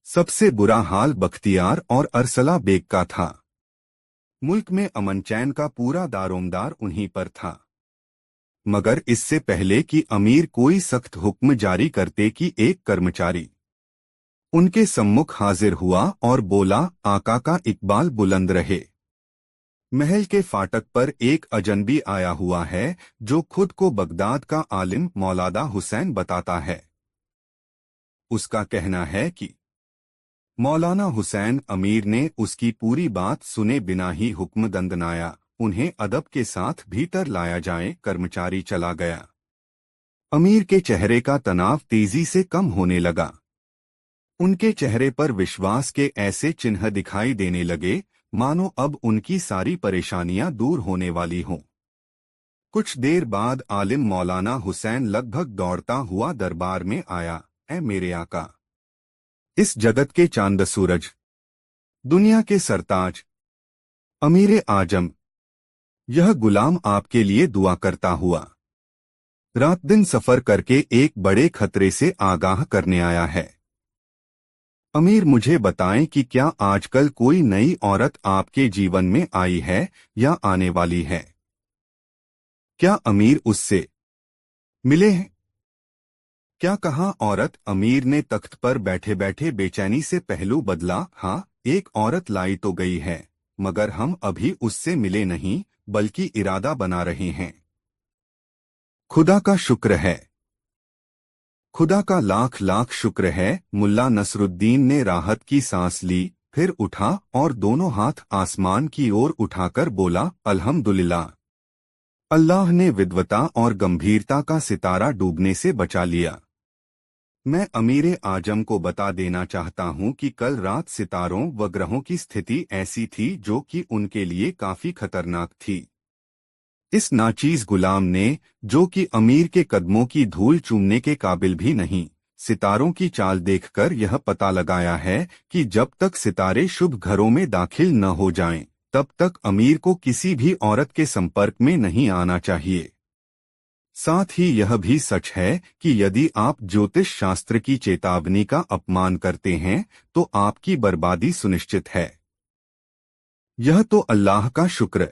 सबसे बुरा हाल बख्तियार और अरसला बेग का था। मुल्क में अमन चैन का पूरा दारोमदार उन्हीं पर था। मगर इससे पहले कि अमीर कोई सख्त हुक्म जारी करते कि एक कर्मचारी उनके सम्मुख हाजिर हुआ और बोला, आका का इकबाल बुलंद रहे। महल के फाटक पर एक अजनबी आया हुआ है जो खुद को बगदाद का आलिम मौलाना हुसैन बताता है। उसका कहना है कि मौलाना हुसैन। अमीर ने उसकी पूरी बात सुने बिना ही हुक्म दंदनाया, उन्हें अदब के साथ भीतर लाया जाए। कर्मचारी चला गया। अमीर के चेहरे का तनाव तेजी से कम होने लगा। उनके चेहरे पर विश्वास के ऐसे चिन्ह दिखाई देने लगे मानो अब उनकी सारी परेशानियां दूर होने वाली हों। कुछ देर बाद आलिम मौलाना हुसैन लगभग दौड़ता हुआ दरबार में आया। ऐ मेरे आका, इस जगत के चांद सूरज, दुनिया के सरताज, अमीर आजम, यह गुलाम आपके लिए दुआ करता हुआ रात दिन सफर करके एक बड़े खतरे से आगाह करने आया है। अमीर मुझे बताएं कि क्या आजकल कोई नई औरत आपके जीवन में आई है या आने वाली है। क्या अमीर उससे मिले हैं। क्या कहा औरत। अमीर ने तख्त पर बैठे बैठे बेचैनी से पहलू बदला। हाँ, एक औरत लाई तो गई है, मगर हम अभी उससे मिले नहीं, बल्कि इरादा बना रहे हैं। खुदा का शुक्र है। खुदा का लाख लाख शुक्र है। मुल्ला नसरुद्दीन ने राहत की सांस ली, फिर उठा और दोनों हाथ आसमान की ओर उठाकर बोला, अल्हम्दुलिल्लाह। अल्लाह ने विद्वता और गंभीरता का सितारा डूबने से बचा लिया। मैं अमीर आजम को बता देना चाहता हूं कि कल रात सितारों व ग्रहों की स्थिति ऐसी थी जो कि उनके लिए काफी खतरनाक थी। इस नाचीज गुलाम ने, जो कि अमीर के कदमों की धूल चूमने के काबिल भी नहीं, सितारों की चाल देखकर यह पता लगाया है कि जब तक सितारे शुभ घरों में दाखिल न हो जाएं, तब तक अमीर को किसी भी औरत के संपर्क में नहीं आना चाहिए। साथ ही यह भी सच है कि यदि आप ज्योतिष शास्त्र की चेतावनी का अपमान करते हैं तो आपकी बर्बादी सुनिश्चित है। यह तो अल्लाह का शुक्र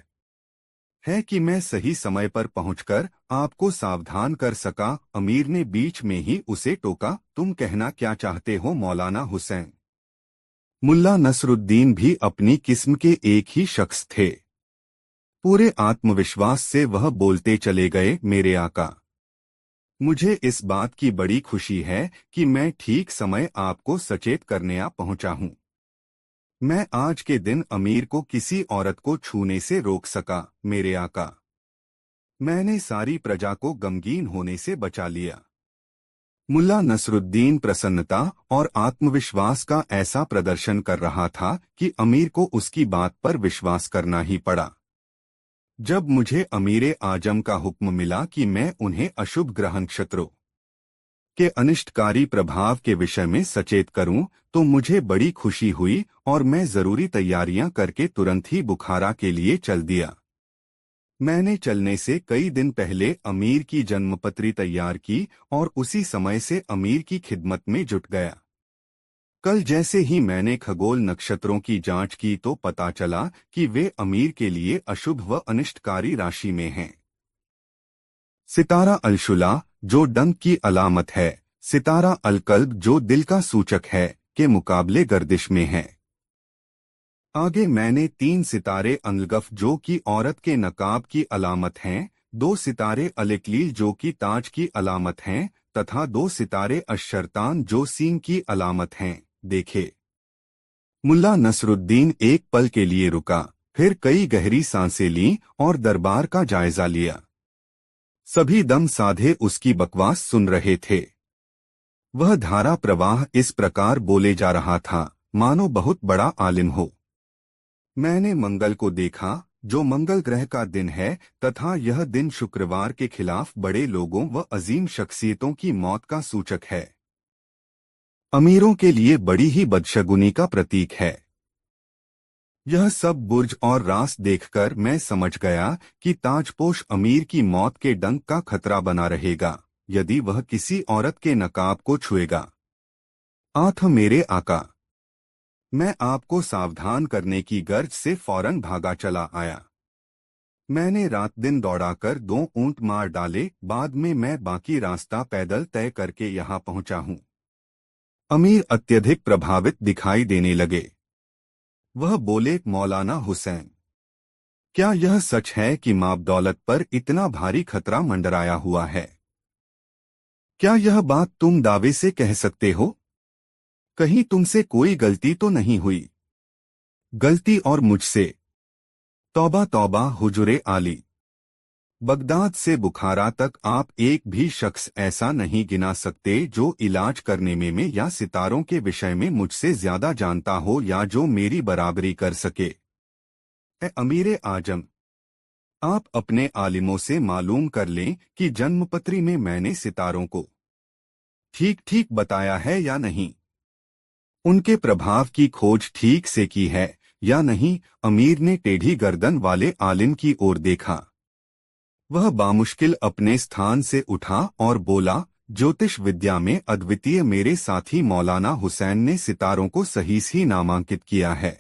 है कि मैं सही समय पर पहुंचकर आपको सावधान कर सका। अमीर ने बीच में ही उसे टोका, तुम कहना क्या चाहते हो मौलाना हुसैन? मुल्ला नसरुद्दीन भी अपनी किस्म के एक ही शख्स थे। पूरे आत्मविश्वास से वह बोलते चले गए, मेरे आका, मुझे इस बात की बड़ी खुशी है कि मैं ठीक समय आपको सचेत करने आ पहुंचा हूं। मैं आज के दिन अमीर को किसी औरत को छूने से रोक सका, मेरे आका। मैंने सारी प्रजा को गमगीन होने से बचा लिया। मुल्ला नसरुद्दीन प्रसन्नता और आत्मविश्वास का ऐसा प्रदर्शन कर रहा था कि अमीर को उसकी बात पर विश्वास करना ही पड़ा। जब मुझे अमीर आजम का हुक्म मिला कि मैं उन्हें अशुभ ग्रह नक्षत्रों के अनिष्टकारी प्रभाव के विषय में सचेत करूं, तो मुझे बड़ी खुशी हुई और मैं जरूरी तैयारियां करके तुरंत ही बुखारा के लिए चल दिया। मैंने चलने से कई दिन पहले अमीर की जन्मपत्री तैयार की और उसी समय से अमीर की खिदमत में जुट गया। कल जैसे ही मैंने खगोल नक्षत्रों की जांच की तो पता चला कि वे अमीर के लिए अशुभ व अनिष्टकारी राशि में हैं। सितारा अलशुला, जो डंक की अलामत है, सितारा अलकल्ब, जो दिल का सूचक है, के मुकाबले गर्दिश में है। आगे मैंने 3 सितारे अनलगफ, जो कि औरत के नकाब की अलामत हैं, 2 सितारे अलिकलील, जो कि ताज की अलामत हैं, तथा 2 सितारे अशरतान, जो सींग की अलामत हैं, देखे। मुल्ला नसरुद्दीन एक पल के लिए रुका, फिर कई गहरी सांसें लीं और दरबार का जायजा लिया। सभी दम साधे उसकी बकवास सुन रहे थे। वह धारा प्रवाह इस प्रकार बोले जा रहा था मानो बहुत बड़ा आलिम हो। मैंने मंगल को देखा, जो मंगल ग्रह का दिन है, तथा यह दिन शुक्रवार के खिलाफ बड़े लोगों व अजीम शख्सियतों की मौत का सूचक है। अमीरों के लिए बड़ी ही बदशगुनी का प्रतीक है। यह सब बुर्ज और रास देखकर मैं समझ गया कि ताजपोश अमीर की मौत के डंक का खतरा बना रहेगा यदि वह किसी औरत के नकाब को छुएगा। आठ मेरे आका, मैं आपको सावधान करने की गर्ज से फौरन भागा चला आया। मैंने रात दिन दौड़ाकर 2 ऊंट मार डाले, बाद में मैं बाकी रास्ता पैदल तय करके यहाँ पहुंचा हूँ। अमीर अत्यधिक प्रभावित दिखाई देने लगे। वह बोले, मौलाना हुसैन, क्या यह सच है कि माँ दौलत पर इतना भारी खतरा मंडराया हुआ है? क्या यह बात तुम दावे से कह सकते हो? कहीं तुमसे कोई गलती तो नहीं हुई? गलती और मुझसे? तौबा तौबा हुजूरे आली। बगदाद से बुखारा तक आप एक भी शख्स ऐसा नहीं गिना सकते जो इलाज करने में या सितारों के विषय में मुझसे ज्यादा जानता हो या जो मेरी बराबरी कर सके। ए अमीर आजम, आप अपने आलिमों से मालूम कर लें कि जन्मपत्री में मैंने सितारों को ठीक ठीक बताया है या नहीं, उनके प्रभाव की खोज ठीक से की है या नहीं। अमीर ने टेढ़ी गर्दन वाले आलिम की ओर देखा। वह बामुश्किल अपने स्थान से उठा और बोला, ज्योतिष विद्या में अद्वितीय मेरे साथी मौलाना हुसैन ने सितारों को सही ही नामांकित किया है।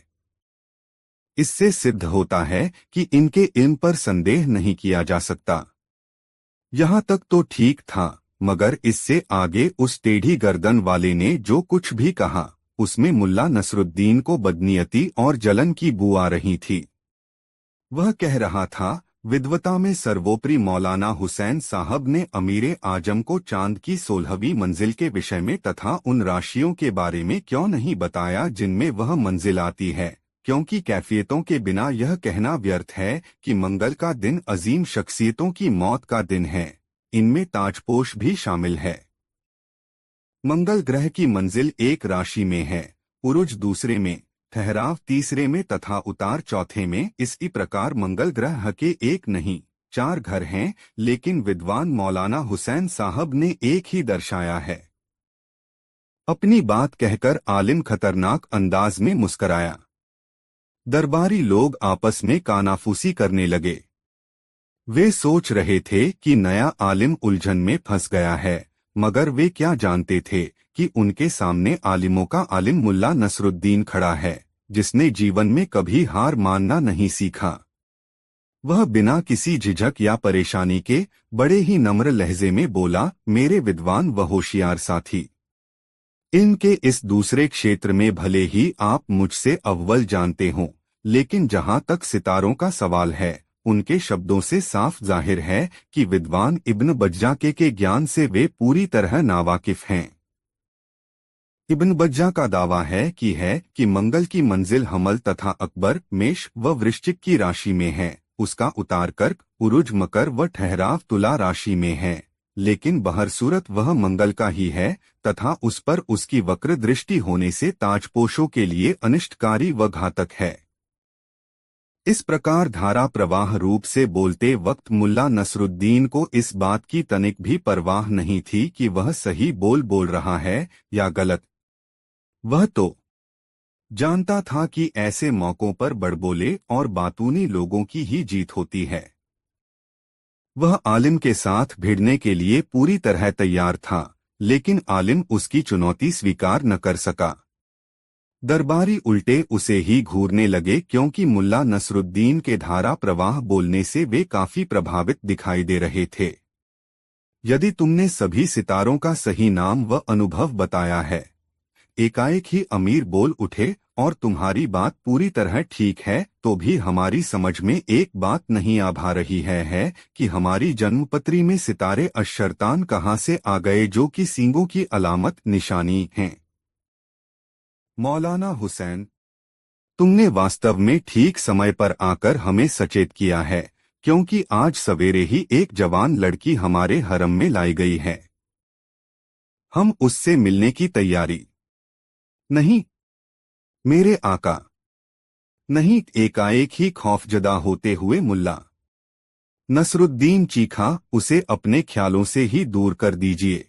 इससे सिद्ध होता है कि इनके इल्म पर संदेह नहीं किया जा सकता। यहाँ तक तो ठीक था, मगर इससे आगे उस टेढ़ी गर्दन वाले ने जो कुछ भी कहा उसमें मुल्ला नसरुद्दीन को बदनीयती और जलन की बू आ रही थी। वह कह रहा था, विद्वता में सर्वोपरि मौलाना हुसैन साहब ने अमीर आजम को चांद की 16वीं मंजिल के विषय में तथा उन राशियों के बारे में क्यों नहीं बताया जिनमें वह मंजिल आती है, क्योंकि कैफियतों के बिना यह कहना व्यर्थ है कि मंगल का दिन अजीम शख्सियतों की मौत का दिन है। इनमें ताजपोश भी शामिल है। मंगल ग्रह की मंजिल एक राशि में है, उरुज दूसरे में, ठहराव तीसरे में तथा उतार चौथे में। इसी प्रकार मंगल ग्रह के एक नहीं 4 घर हैं, लेकिन विद्वान मौलाना हुसैन साहब ने एक ही दर्शाया है। अपनी बात कहकर आलिम खतरनाक अंदाज में मुस्कराया। दरबारी लोग आपस में कानाफूसी करने लगे। वे सोच रहे थे कि नया आलिम उलझन में फंस गया है, मगर वे क्या जानते थे कि उनके सामने आलिमों का आलिम मुल्ला नसरुद्दीन खड़ा है, जिसने जीवन में कभी हार मानना नहीं सीखा। वह बिना किसी झिझक या परेशानी के बड़े ही नम्र लहजे में बोला, मेरे विद्वान व होशियार साथी, इनके इस दूसरे क्षेत्र में भले ही आप मुझसे अव्वल जानते हों, लेकिन जहां तक सितारों का सवाल है, उनके शब्दों से साफ जाहिर है कि विद्वान इब्न बज्जा के ज्ञान से वे पूरी तरह नावाकिफ हैं। इब्न बज्जा का दावा है कि मंगल की मंजिल हमल तथा अकबर मेष व वृश्चिक की राशि में है, उसका उतार कर्क, उरुज मकर व ठहराव तुला राशि में है, लेकिन बहरसूरत वह मंगल का ही है तथा उस पर उसकी वक्र दृष्टि होने से ताजपोशों के लिए अनिष्टकारी व घातक है। इस प्रकार धारा प्रवाह रूप से बोलते वक्त मुल्ला नसरुद्दीन को इस बात की तनिक भी परवाह नहीं थी कि वह सही बोल रहा है या गलत। वह तो जानता था कि ऐसे मौकों पर बड़बोले और बातूनी लोगों की ही जीत होती है। वह आलिम के साथ भिड़ने के लिए पूरी तरह तैयार था, लेकिन आलिम उसकी चुनौती स्वीकार न कर सका। दरबारी उल्टे उसे ही घूरने लगे, क्योंकि मुल्ला नसरुद्दीन के धारा प्रवाह बोलने से वे काफी प्रभावित दिखाई दे रहे थे। यदि तुमने सभी सितारों का सही नाम व अनुभव बताया है, एकाएक ही अमीर बोल उठे, और तुम्हारी बात पूरी तरह ठीक है, तो भी हमारी समझ में एक बात नहीं आ भा रही है कि हमारी जन्मपत्री में सितारे अशरतान कहाँ से आ गए, जो कि सींगों की अलामत निशानी हैं। मौलाना हुसैन, तुमने वास्तव में ठीक समय पर आकर हमें सचेत किया है, क्योंकि आज सवेरे ही एक जवान लड़की हमारे हरम में लाई गई है। हम उससे मिलने की तैयारी। नहीं मेरे आका, नहीं, एकाएक ही खौफजदा होते हुए मुल्ला नसरुद्दीन चीखा, उसे अपने ख्यालों से ही दूर कर दीजिए।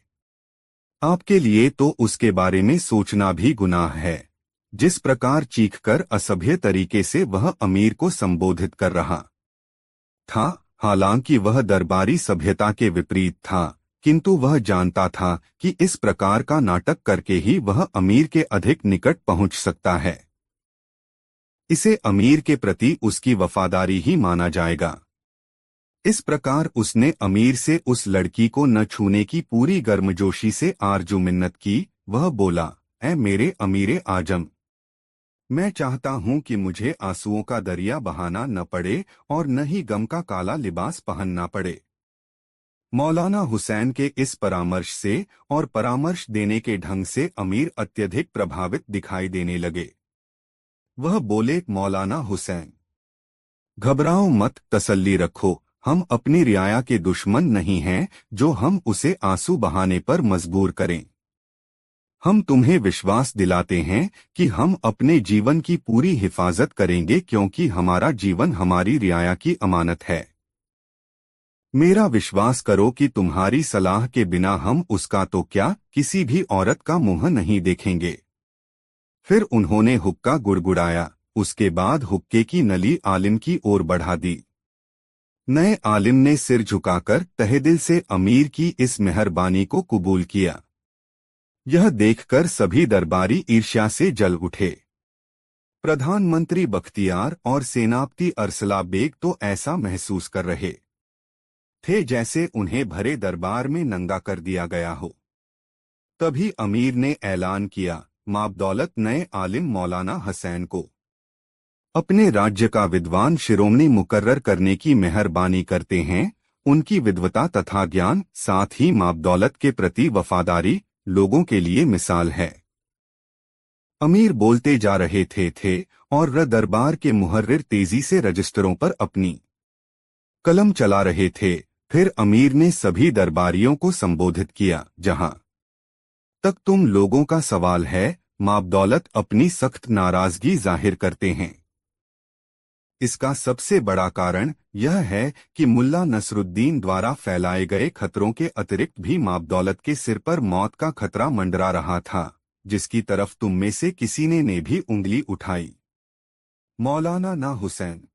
आपके लिए तो उसके बारे में सोचना भी गुनाह है। जिस प्रकार चीखकर असभ्य तरीके से वह अमीर को संबोधित कर रहा था, हालांकि वह दरबारी सभ्यता के विपरीत था, किंतु वह जानता था कि इस प्रकार का नाटक करके ही वह अमीर के अधिक निकट पहुंच सकता है। इसे अमीर के प्रति उसकी वफादारी ही माना जाएगा। इस प्रकार उसने अमीर से उस लड़की को न छूने की पूरी गर्मजोशी से आरजू मिन्नत की। वह बोला, ऐ मेरे अमीर आजम, मैं चाहता हूं कि मुझे आंसुओं का दरिया बहाना न पड़े और न ही गम का काला लिबास पहनना पड़े। मौलाना हुसैन के इस परामर्श से और परामर्श देने के ढंग से अमीर अत्यधिक प्रभावित दिखाई देने लगे। वह बोले, मौलाना हुसैन, घबराओ मत, तसल्ली रखो, हम अपनी रियाया के दुश्मन नहीं हैं जो हम उसे आंसू बहाने पर मजबूर करें। हम तुम्हें विश्वास दिलाते हैं कि हम अपने जीवन की पूरी हिफाजत करेंगे, क्योंकि हमारा जीवन हमारी रियाया की अमानत है। मेरा विश्वास करो कि तुम्हारी सलाह के बिना हम उसका तो क्या, किसी भी औरत का मुंह नहीं देखेंगे। फिर उन्होंने हुक्का गुड़गुड़ाया। उसके बाद हुक्के की नली आलिम की ओर बढ़ा दी। नए आलिम ने सिर झुकाकर तहेदिल से अमीर की इस मेहरबानी को कबूल किया। यह देखकर सभी दरबारी ईर्ष्या से जल उठे। प्रधानमंत्री बख्तियार और सेनापति अरसला बेग तो ऐसा महसूस कर रहे थे जैसे उन्हें भरे दरबार में नंगा कर दिया गया हो। तभी अमीर ने ऐलान किया, माबदौलत नए आलिम मौलाना हसैन को अपने राज्य का विद्वान शिरोमणि मुकर्रर करने की मेहरबानी करते हैं। उनकी विद्वता तथा ज्ञान, साथ ही माबदौलत के प्रति वफादारी लोगों के लिए मिसाल है। अमीर बोलते जा रहे थे और दरबार के मुहर्रिर तेजी से रजिस्टरों पर अपनी कलम चला रहे थे। फिर अमीर ने सभी दरबारियों को संबोधित किया, जहां तक तुम लोगों का सवाल है, माबदौलत अपनी सख्त नाराजगी जाहिर करते हैं। इसका सबसे बड़ा कारण यह है कि मुल्ला नसरुद्दीन द्वारा फैलाए गए खतरों के अतिरिक्त भी माबदौलत के सिर पर मौत का खतरा मंडरा रहा था, जिसकी तरफ तुम में से किसी ने भी उंगली उठाई। मौलाना ना हुसैन,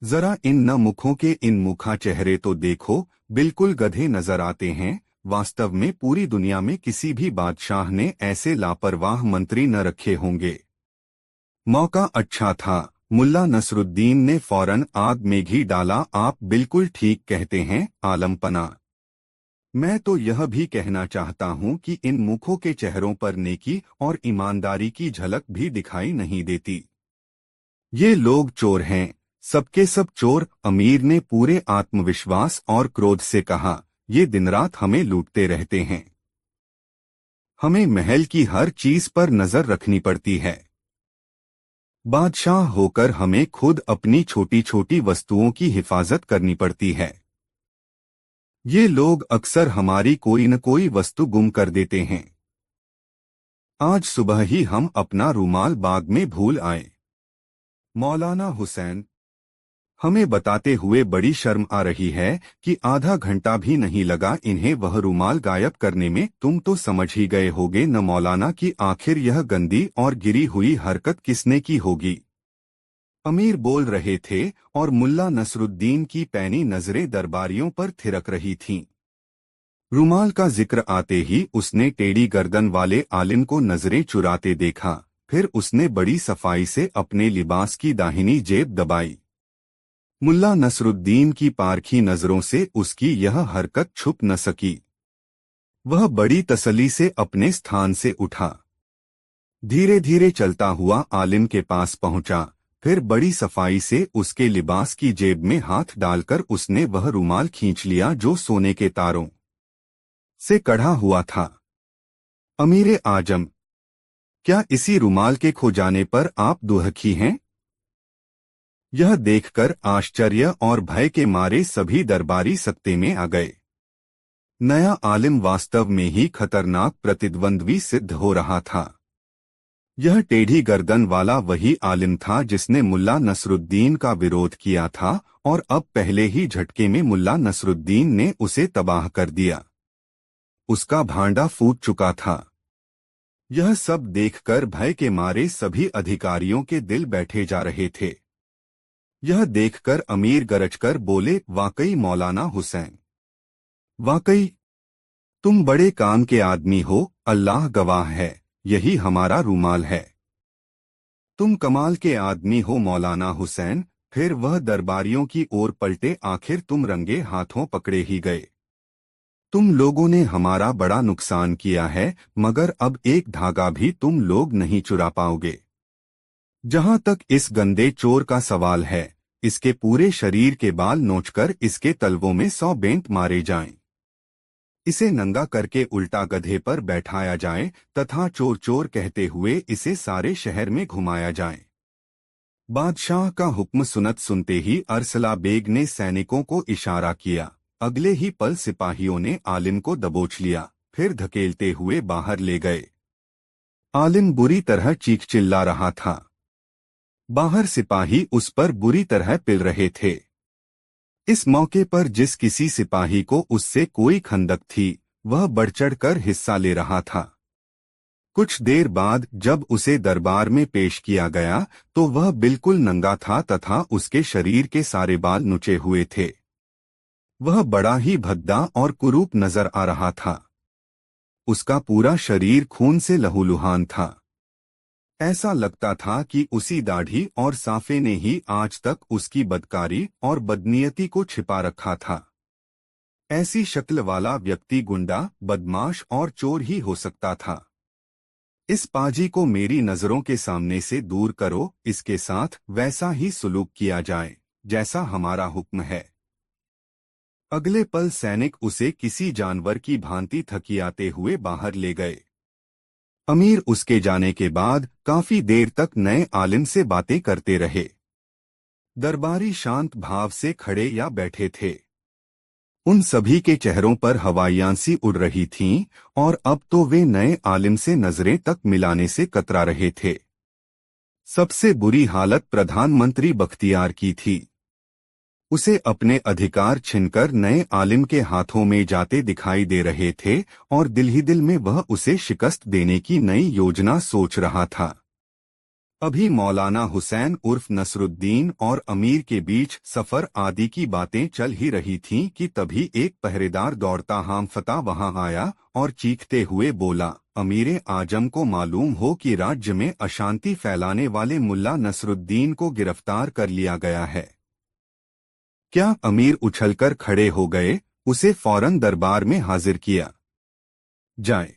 जरा इन न मुखों के इन मुखा चेहरे तो देखो, बिल्कुल गधे नजर आते हैं। वास्तव में पूरी दुनिया में किसी भी बादशाह ने ऐसे लापरवाह मंत्री न रखे होंगे। मौका अच्छा था, मुल्ला नसरुद्दीन ने फौरन आग में घी डाला। आप बिल्कुल ठीक कहते हैं आलमपना। मैं तो यह भी कहना चाहता हूं कि इन मुखों के चेहरों पर नेकी और ईमानदारी की झलक भी दिखाई नहीं देती। ये लोग चोर हैं, सबके सब चोर। अमीर ने पूरे आत्मविश्वास और क्रोध से कहा, ये दिन रात हमें लूटते रहते हैं। हमें महल की हर चीज पर नजर रखनी पड़ती है। बादशाह होकर हमें खुद अपनी छोटी छोटी वस्तुओं की हिफाजत करनी पड़ती है। ये लोग अक्सर हमारी कोई न कोई वस्तु गुम कर देते हैं। आज सुबह ही हम अपना रूमाल बाग में भूल आए। मौलाना हुसैन, हमें बताते हुए बड़ी शर्म आ रही है कि आधा घंटा भी नहीं लगा इन्हें वह रूमाल गायब करने में। तुम तो समझ ही गए होगे न मौलाना कि आखिर यह गंदी और गिरी हुई हरकत किसने की होगी। अमीर बोल रहे थे और मुल्ला नसरुद्दीन की पैनी नजरें दरबारियों पर थिरक रही थीं। रूमाल का जिक्र आते ही उसने टेढ़ी गर्दन वाले आलिम को नजरें चुराते देखा। फिर उसने बड़ी सफाई से अपने लिबास की दाहिनी जेब दबाई। मुल्ला नसरुद्दीन की पारखी नजरों से उसकी यह हरकत छुप न सकी। वह बड़ी तसल्ली से अपने स्थान से उठा। धीरे धीरे चलता हुआ आलिम के पास पहुंचा। फिर बड़ी सफाई से उसके लिबास की जेब में हाथ डालकर उसने वह रूमाल खींच लिया जो सोने के तारों से कढ़ा हुआ था। अमीरे आजम, क्या इसी रूमाल के खो जाने पर आप दुखी हैं? यह देखकर आश्चर्य और भय के मारे सभी दरबारी सत्ते में आ गए। नया आलिम वास्तव में ही खतरनाक प्रतिद्वंद्वी सिद्ध हो रहा था। यह टेढ़ी गर्दन वाला वही आलिम था जिसने मुल्ला नसरुद्दीन का विरोध किया था और अब पहले ही झटके में मुल्ला नसरुद्दीन ने उसे तबाह कर दिया। उसका भांडा फूट चुका था। यह सब देखकर भय के मारे सभी अधिकारियों के दिल बैठे जा रहे थे। यह देखकर अमीर गरजकर बोले, वाकई मौलाना हुसैन, वाकई तुम बड़े काम के आदमी हो। अल्लाह गवाह है, यही हमारा रूमाल है। तुम कमाल के आदमी हो मौलाना हुसैन। फिर वह दरबारियों की ओर पलटे, आखिर तुम रंगे हाथों पकड़े ही गए। तुम लोगों ने हमारा बड़ा नुकसान किया है, मगर अब एक धागा भी तुम लोग नहीं चुरा पाओगे। जहां तक इस गंदे चोर का सवाल है, इसके पूरे शरीर के बाल नोचकर इसके तलवों में 100 बेंत मारे जाएं। इसे नंगा करके उल्टा गधे पर बैठाया जाए तथा चोर चोर कहते हुए इसे सारे शहर में घुमाया जाए। बादशाह का हुक्म सुनते ही अरसला बेग ने सैनिकों को इशारा किया। अगले ही पल सिपाहियों ने आलिम को दबोच लिया, फिर धकेलते हुए बाहर ले गए। आलिम बुरी तरह चीख चिल्ला रहा था। बाहर सिपाही उस पर बुरी तरह पिल रहे थे। इस मौके पर जिस किसी सिपाही को उससे कोई खंदक थी, वह बढ़-चढ़ कर हिस्सा ले रहा था। कुछ देर बाद जब उसे दरबार में पेश किया गया तो वह बिल्कुल नंगा था तथा उसके शरीर के सारे बाल नुचे हुए थे। वह बड़ा ही भद्दा और कुरूप नजर आ रहा था। उसका पूरा शरीर खून से लहूलुहान था। ऐसा लगता था कि उसी दाढ़ी और साफे ने ही आज तक उसकी बदकारी और बदनीयती को छिपा रखा था। ऐसी शक्ल वाला व्यक्ति गुंडा, बदमाश और चोर ही हो सकता था। इस पाजी को मेरी नजरों के सामने से दूर करो, इसके साथ वैसा ही सुलूक किया जाए जैसा हमारा हुक्म है। अगले पल सैनिक उसे किसी जानवर की भांति थकियाते हुए बाहर ले गए। अमीर उसके जाने के बाद काफी देर तक नए आलिम से बातें करते रहे। दरबारी शांत भाव से खड़े या बैठे थे। उन सभी के चेहरों पर हवाइयां सी उड़ रही थीं और अब तो वे नए आलिम से नजरें तक मिलाने से कतरा रहे थे। सबसे बुरी हालत प्रधानमंत्री बख्तियार की थी। उसे अपने अधिकार छिनकर नए आलिम के हाथों में जाते दिखाई दे रहे थे और दिल ही दिल में वह उसे शिकस्त देने की नई योजना सोच रहा था। अभी मौलाना हुसैन उर्फ नसरुद्दीन और अमीर के बीच सफर आदि की बातें चल ही रही थीं कि तभी एक पहरेदार दौड़ता हामफता वहां आया और चीखते हुए बोला, अमीर आजम को मालूम हो कि राज्य में अशांति फैलाने वाले मुल्ला नसरुद्दीन को गिरफ्तार कर लिया गया है। क्या? अमीर उछलकर खड़े हो गए। उसे फौरन दरबार में हाजिर किया जाए।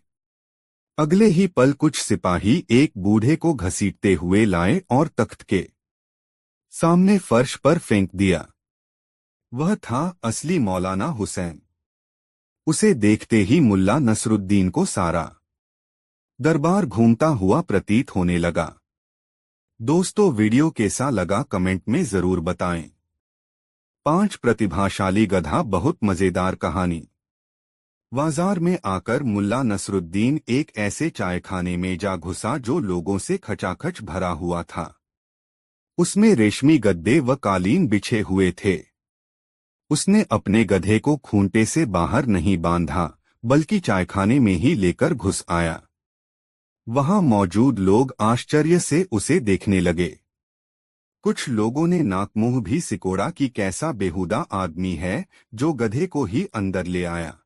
अगले ही पल कुछ सिपाही एक बूढ़े को घसीटते हुए लाए और तख्त के सामने फर्श पर फेंक दिया। वह था असली मौलाना हुसैन। उसे देखते ही मुल्ला नसरुद्दीन को सारा दरबार घूमता हुआ प्रतीत होने लगा। दोस्तों, वीडियो कैसा लगा कमेंट में जरूर बताएं। 5 प्रतिभाशाली गधा बहुत मजेदार कहानी। बाजार में आकर मुल्ला नसरुद्दीन एक ऐसे चायखाने में जा घुसा जो लोगों से खचाखच भरा हुआ था। उसमें रेशमी गद्दे व कालीन बिछे हुए थे। उसने अपने गधे को खूंटे से बाहर नहीं बांधा, बल्कि चायखाने में ही लेकर घुस आया। वहां मौजूद लोग आश्चर्य से उसे देखने लगे। कुछ लोगों ने नाक मुंह भी सिकोड़ा कि कैसा बेहुदा आदमी है जो गधे को ही अंदर ले आया।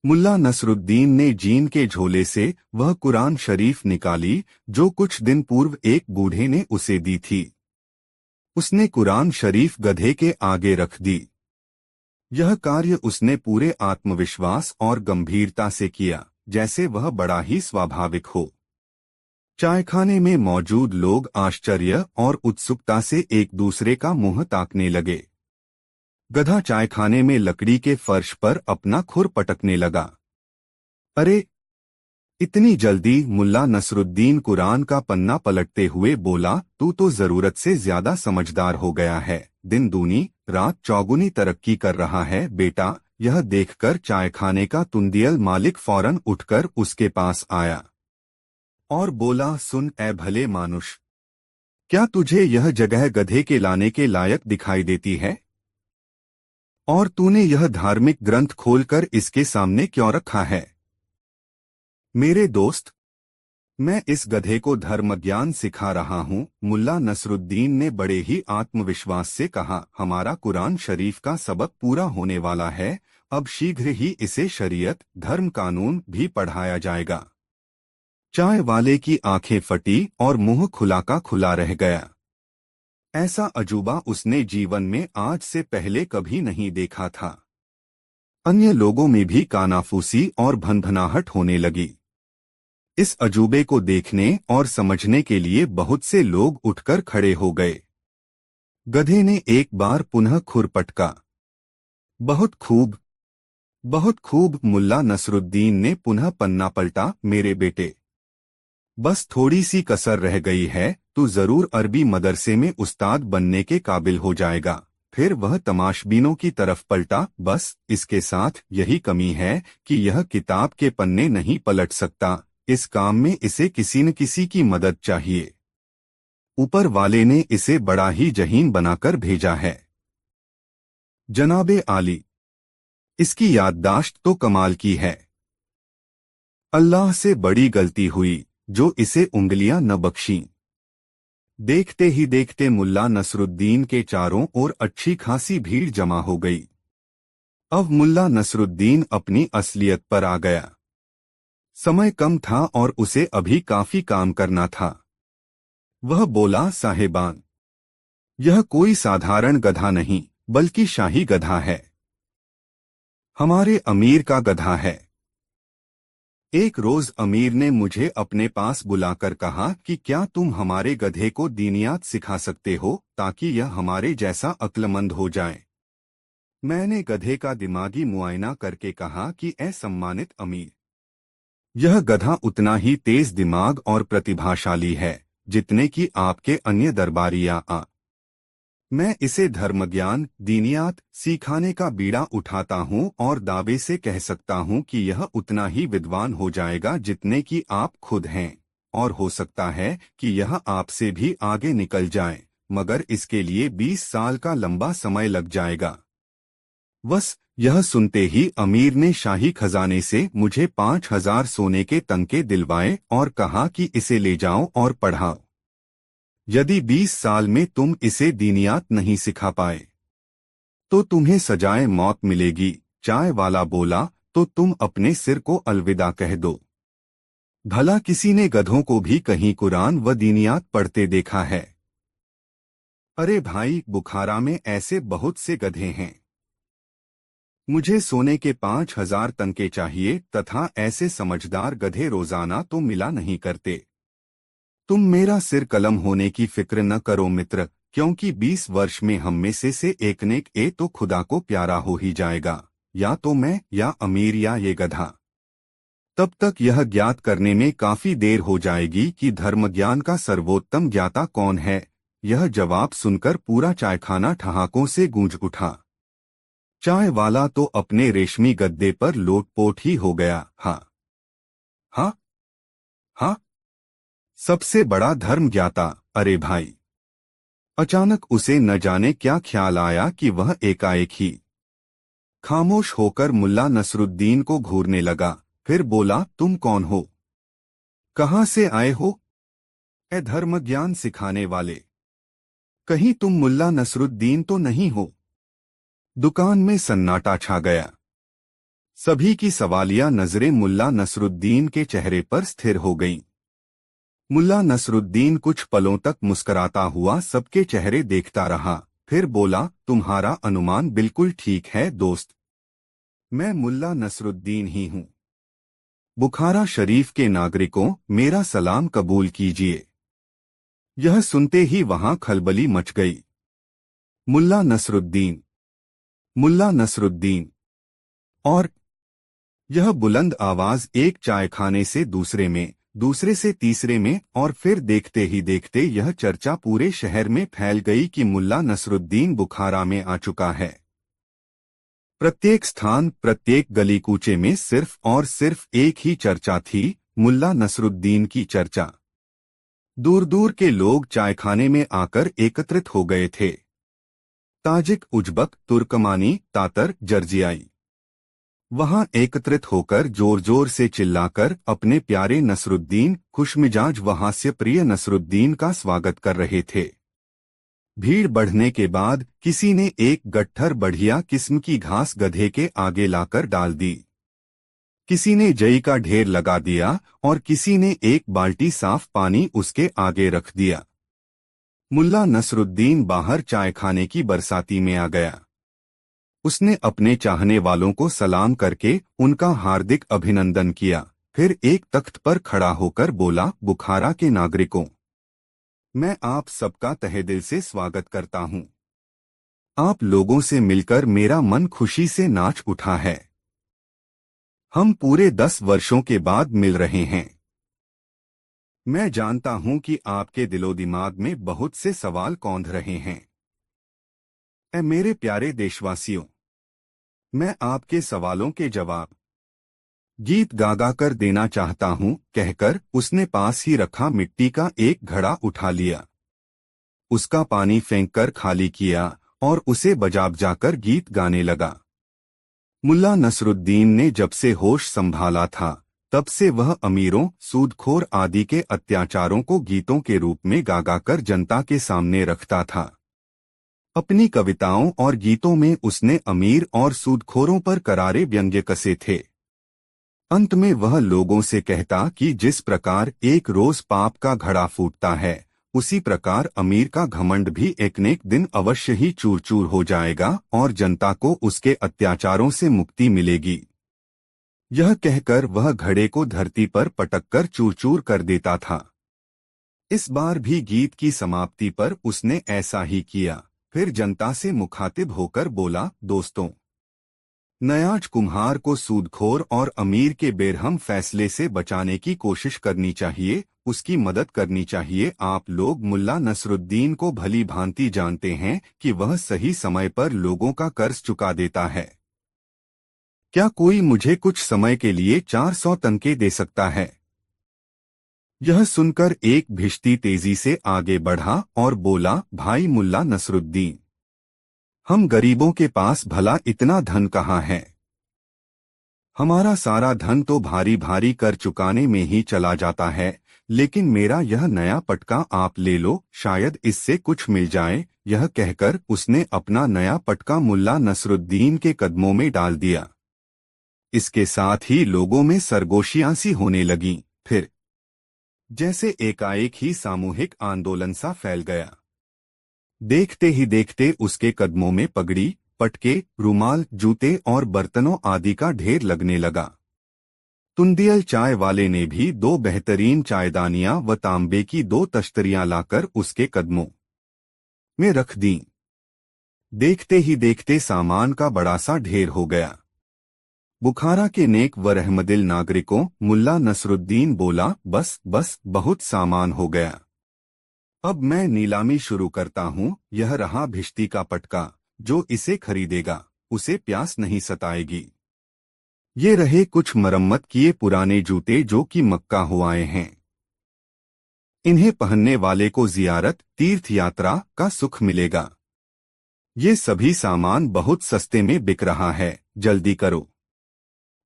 मुल्ला नसरुद्दीन ने जीन के झोले से वह कुरान शरीफ निकाली जो कुछ दिन पूर्व एक बूढ़े ने उसे दी थी। उसने कुरान शरीफ गधे के आगे रख दी। यह कार्य उसने पूरे आत्मविश्वास और गंभीरता से किया, जैसे वह बड़ा ही स्वाभाविक हो। चायखाने में मौजूद लोग आश्चर्य और उत्सुकता से एक दूसरे का मुंह ताकने लगे। गधा चायखाने में लकड़ी के फर्श पर अपना खुर पटकने लगा। अरे! इतनी जल्दी? मुल्ला नसरुद्दीन कुरान का पन्ना पलटते हुए बोला, तू तो जरूरत से ज्यादा समझदार हो गया है। दिन दूनी रात चौगुनी तरक्की कर रहा है बेटा। यह देखकर चायखाने का तुंदियल मालिक फौरन उठकर उसके पास आया और बोला, सुन ए भले मानुष, क्या तुझे यह जगह गधे के लाने के लायक दिखाई देती है? और तूने यह धार्मिक ग्रंथ खोलकर इसके सामने क्यों रखा है? मेरे दोस्त, मैं इस गधे को धर्म ज्ञान सिखा रहा हूँ। मुल्ला नसरुद्दीन ने बड़े ही आत्मविश्वास से कहा, हमारा कुरान शरीफ का सबक पूरा होने वाला है। अब शीघ्र ही इसे शरीयत धर्म कानून भी पढ़ाया जाएगा। चाय वाले की आंखें फटी और मुंह खुला का खुला रह गया। ऐसा अजूबा उसने जीवन में आज से पहले कभी नहीं देखा था। अन्य लोगों में भी कानाफूसी और भनभनाहट होने लगी। इस अजूबे को देखने और समझने के लिए बहुत से लोग उठकर खड़े हो गए। गधे ने एक बार पुनः खुर पटका। बहुत खूब, बहुत खूब। मुल्ला नसरुद्दीन ने पुनः पन्ना पलटा। मेरे बेटे, बस थोड़ी सी कसर रह गई है। तू जरूर अरबी मदरसे में उस्ताद बनने के काबिल हो जाएगा। फिर वह तमाशबीनों की तरफ पलटा। बस इसके साथ यही कमी है कि यह किताब के पन्ने नहीं पलट सकता। इस काम में इसे किसी न किसी की मदद चाहिए। ऊपर वाले ने इसे बड़ा ही जहीन बनाकर भेजा है। जनाबे आली, इसकी याददाश्त तो कमाल की है। अल्लाह से बड़ी गलती हुई जो इसे उंगलियां न बख्शीं। देखते ही देखते मुल्ला नसरुद्दीन के चारों ओर अच्छी खासी भीड़ जमा हो गई। अब मुल्ला नसरुद्दीन अपनी असलियत पर आ गया। समय कम था और उसे अभी काफी काम करना था। वह बोला, साहेबान, यह कोई साधारण गधा नहीं बल्कि शाही गधा है। हमारे अमीर का गधा है। एक रोज अमीर ने मुझे अपने पास बुलाकर कहा कि क्या तुम हमारे गधे को दीनियात सिखा सकते हो ताकि यह हमारे जैसा अक्लमंद हो जाए। मैंने गधे का दिमागी मुआयना करके कहा कि ए सम्मानित अमीर, यह गधा उतना ही तेज दिमाग और प्रतिभाशाली है जितने कि आपके अन्य दरबारिया आ। मैं इसे धर्मज्ञान दीनियात सिखाने का बीड़ा उठाता हूँ और दावे से कह सकता हूँ कि यह उतना ही विद्वान हो जाएगा जितने कि आप खुद हैं, और हो सकता है कि यह आपसे भी आगे निकल जाए, मगर इसके लिए 20 साल का लंबा समय लग जाएगा। बस यह सुनते ही अमीर ने शाही खजाने से मुझे 5,000 सोने के तंके दिलवाए और कहा कि इसे ले जाओ और पढ़ाओ। यदि 20 साल में तुम इसे दीनियात नहीं सिखा पाए तो तुम्हें सजाए मौत मिलेगी। चाय वाला बोला, तो तुम अपने सिर को अलविदा कह दो। भला किसी ने गधों को भी कहीं कुरान व दीनियात पढ़ते देखा है? अरे भाई, बुखारा में ऐसे बहुत से गधे हैं। मुझे सोने के 5,000 तंके चाहिए तथा ऐसे समझदार गधे रोजाना तो मिला नहीं करते। तुम मेरा सिर कलम होने की फिक्र न करो मित्र, क्योंकि 20 वर्ष में हम में से एक ने ए तो खुदा को प्यारा हो ही जाएगा, या तो मैं या अमीर या ये गधा। तब तक यह ज्ञात करने में काफी देर हो जाएगी कि धर्मज्ञान का सर्वोत्तम ज्ञाता कौन है। यह जवाब सुनकर पूरा चायखाना ठहाकों से गूंज उठा। चाय वाला तो अपने रेशमी गद्दे पर लोटपोट ही हो गया। हाँ हाँ हाँ, सबसे बड़ा धर्म ज्ञाता, अरे भाई। अचानक उसे न जाने क्या ख्याल आया कि वह एकाएक ही खामोश होकर मुल्ला नसरुद्दीन को घूरने लगा। फिर बोला, तुम कौन हो? कहाँ से आए हो? ए धर्म ज्ञान सिखाने वाले, कहीं तुम मुल्ला नसरुद्दीन तो नहीं हो? दुकान में सन्नाटा छा गया। सभी की सवालिया नजरें मुल्ला नसरुद्दीन के चेहरे पर स्थिर हो गईं। मुल्ला नसरुद्दीन कुछ पलों तक मुस्कराता हुआ सबके चेहरे देखता रहा, फिर बोला, तुम्हारा अनुमान बिल्कुल ठीक है दोस्त। मैं मुल्ला नसरुद्दीन ही हूँ। बुखारा शरीफ के नागरिकों, मेरा सलाम कबूल कीजिए। यह सुनते ही वहां खलबली मच गई। मुल्ला नसरुद्दीन, मुल्ला नसरुद्दीन। और यह बुलंद आवाज एक चायखाने से दूसरे में, दूसरे से तीसरे में, और फिर देखते ही देखते यह चर्चा पूरे शहर में फैल गई कि मुल्ला नसरुद्दीन बुखारा में आ चुका है। प्रत्येक स्थान, प्रत्येक गली कूचे में सिर्फ और सिर्फ एक ही चर्चा थी, मुल्ला नसरुद्दीन की चर्चा। दूर दूर के लोग चायखाने में आकर एकत्रित हो गए थे। ताजिक, उज्बक, तुर्कमानी, तातर, जर्जियाई वहां एकत्रित होकर जोर जोर से चिल्लाकर अपने प्यारे नसरुद्दीन, खुशमिजाज व हास्य प्रिय नसरुद्दीन का स्वागत कर रहे थे। भीड़ बढ़ने के बाद किसी ने एक गट्ठर बढ़िया किस्म की घास गधे के आगे लाकर डाल दी। किसी ने जई का ढेर लगा दिया और किसी ने एक बाल्टी साफ पानी उसके आगे रख दिया। मुल्ला नसरुद्दीन बाहर चायखाने की बरसाती में आ गया। उसने अपने चाहने वालों को सलाम करके उनका हार्दिक अभिनंदन किया, फिर एक तख्त पर खड़ा होकर बोला, बुखारा के नागरिकों, मैं आप सबका तहे दिल से स्वागत करता हूं। आप लोगों से मिलकर मेरा मन खुशी से नाच उठा है। हम पूरे 10 वर्षों के बाद मिल रहे हैं। मैं जानता हूं कि आपके दिलो दिमाग में बहुत से सवाल कौंध रहे हैं। ऐ मेरे प्यारे देशवासियों, मैं आपके सवालों के जवाब गीत गा कर देना चाहता हूं, कहकर उसने पास ही रखा मिट्टी का एक घड़ा उठा लिया, उसका पानी फेंककर खाली किया और उसे बजा बजाकर गीत गाने लगा। मुल्ला नसरुद्दीन ने जब से होश संभाला था तब से वह अमीरों, सूदखोर आदि के अत्याचारों को गीतों के रूप में गा कर जनता के सामने रखता था। अपनी कविताओं और गीतों में उसने अमीर और सूदखोरों पर करारे व्यंग्य कसे थे। अंत में वह लोगों से कहता कि जिस प्रकार एक रोज पाप का घड़ा फूटता है, उसी प्रकार अमीर का घमंड भी एक न एक दिन अवश्य ही चूर चूर हो जाएगा और जनता को उसके अत्याचारों से मुक्ति मिलेगी। यह कहकर वह घड़े को धरती पर पटककर चूर चूर कर देता था। इस बार भी गीत की समाप्ति पर उसने ऐसा ही किया। फिर जनता से मुखातिब होकर बोला, दोस्तों, नयाज कुम्हार को सूदखोर और अमीर के बेरहम फैसले से बचाने की कोशिश करनी चाहिए, उसकी मदद करनी चाहिए। आप लोग मुल्ला नसरुद्दीन को भली भांति जानते हैं कि वह सही समय पर लोगों का कर्ज चुका देता है। क्या कोई मुझे कुछ समय के लिए 400 तनके दे सकता है? यह सुनकर एक भिश्ती तेजी से आगे बढ़ा और बोला, भाई मुल्ला नसरुद्दीन, हम गरीबों के पास भला इतना धन कहाँ है? हमारा सारा धन तो भारी भारी कर चुकाने में ही चला जाता है, लेकिन मेरा यह नया पटका आप ले लो, शायद इससे कुछ मिल जाए। यह कहकर उसने अपना नया पटका मुल्ला नसरुद्दीन के कदमों में डाल दिया। इसके साथ ही लोगों में सरगोशियां सी होने लगीं। फिर जैसे एकाएक ही सामूहिक आंदोलन सा फैल गया। देखते ही देखते उसके कदमों में पगड़ी, पटके, रुमाल, जूते और बर्तनों आदि का ढेर लगने लगा। तुंदियल चाय वाले ने भी 2 बेहतरीन चायदानियां व तांबे की 2 तश्तरियां लाकर उसके कदमों में रख दीं। देखते ही देखते सामान का बड़ा सा ढेर हो गया। बुखारा के नेक व रहमदिल नागरिकों, मुल्ला नसरुद्दीन बोला, बस बस, बहुत सामान हो गया। अब मैं नीलामी शुरू करता हूँ। यह रहा भिश्ती का पटका, जो इसे खरीदेगा उसे प्यास नहीं सताएगी। ये रहे कुछ मरम्मत किए पुराने जूते जो कि मक्का हो आए हैं। इन्हें पहनने वाले को जियारत, तीर्थ यात्रा का सुख मिलेगा। ये सभी सामान बहुत सस्ते में बिक रहा है, जल्दी करो।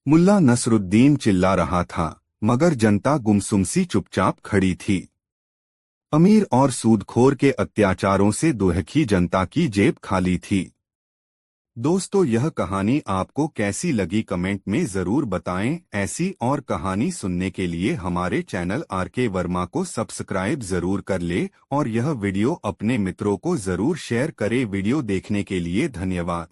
मुल्ला नसरुद्दीन चिल्ला रहा था, मगर जनता गुमसुम सी चुपचाप खड़ी थी। अमीर और सूदखोर के अत्याचारों से दुहकी जनता की जेब खाली थी। दोस्तों, यह कहानी आपको कैसी लगी कमेंट में जरूर बताएं। ऐसी और कहानी सुनने के लिए हमारे चैनल आरके वर्मा को सब्सक्राइब जरूर कर ले और यह वीडियो अपने मित्रों को जरूर शेयर करें। वीडियो देखने के लिए धन्यवाद।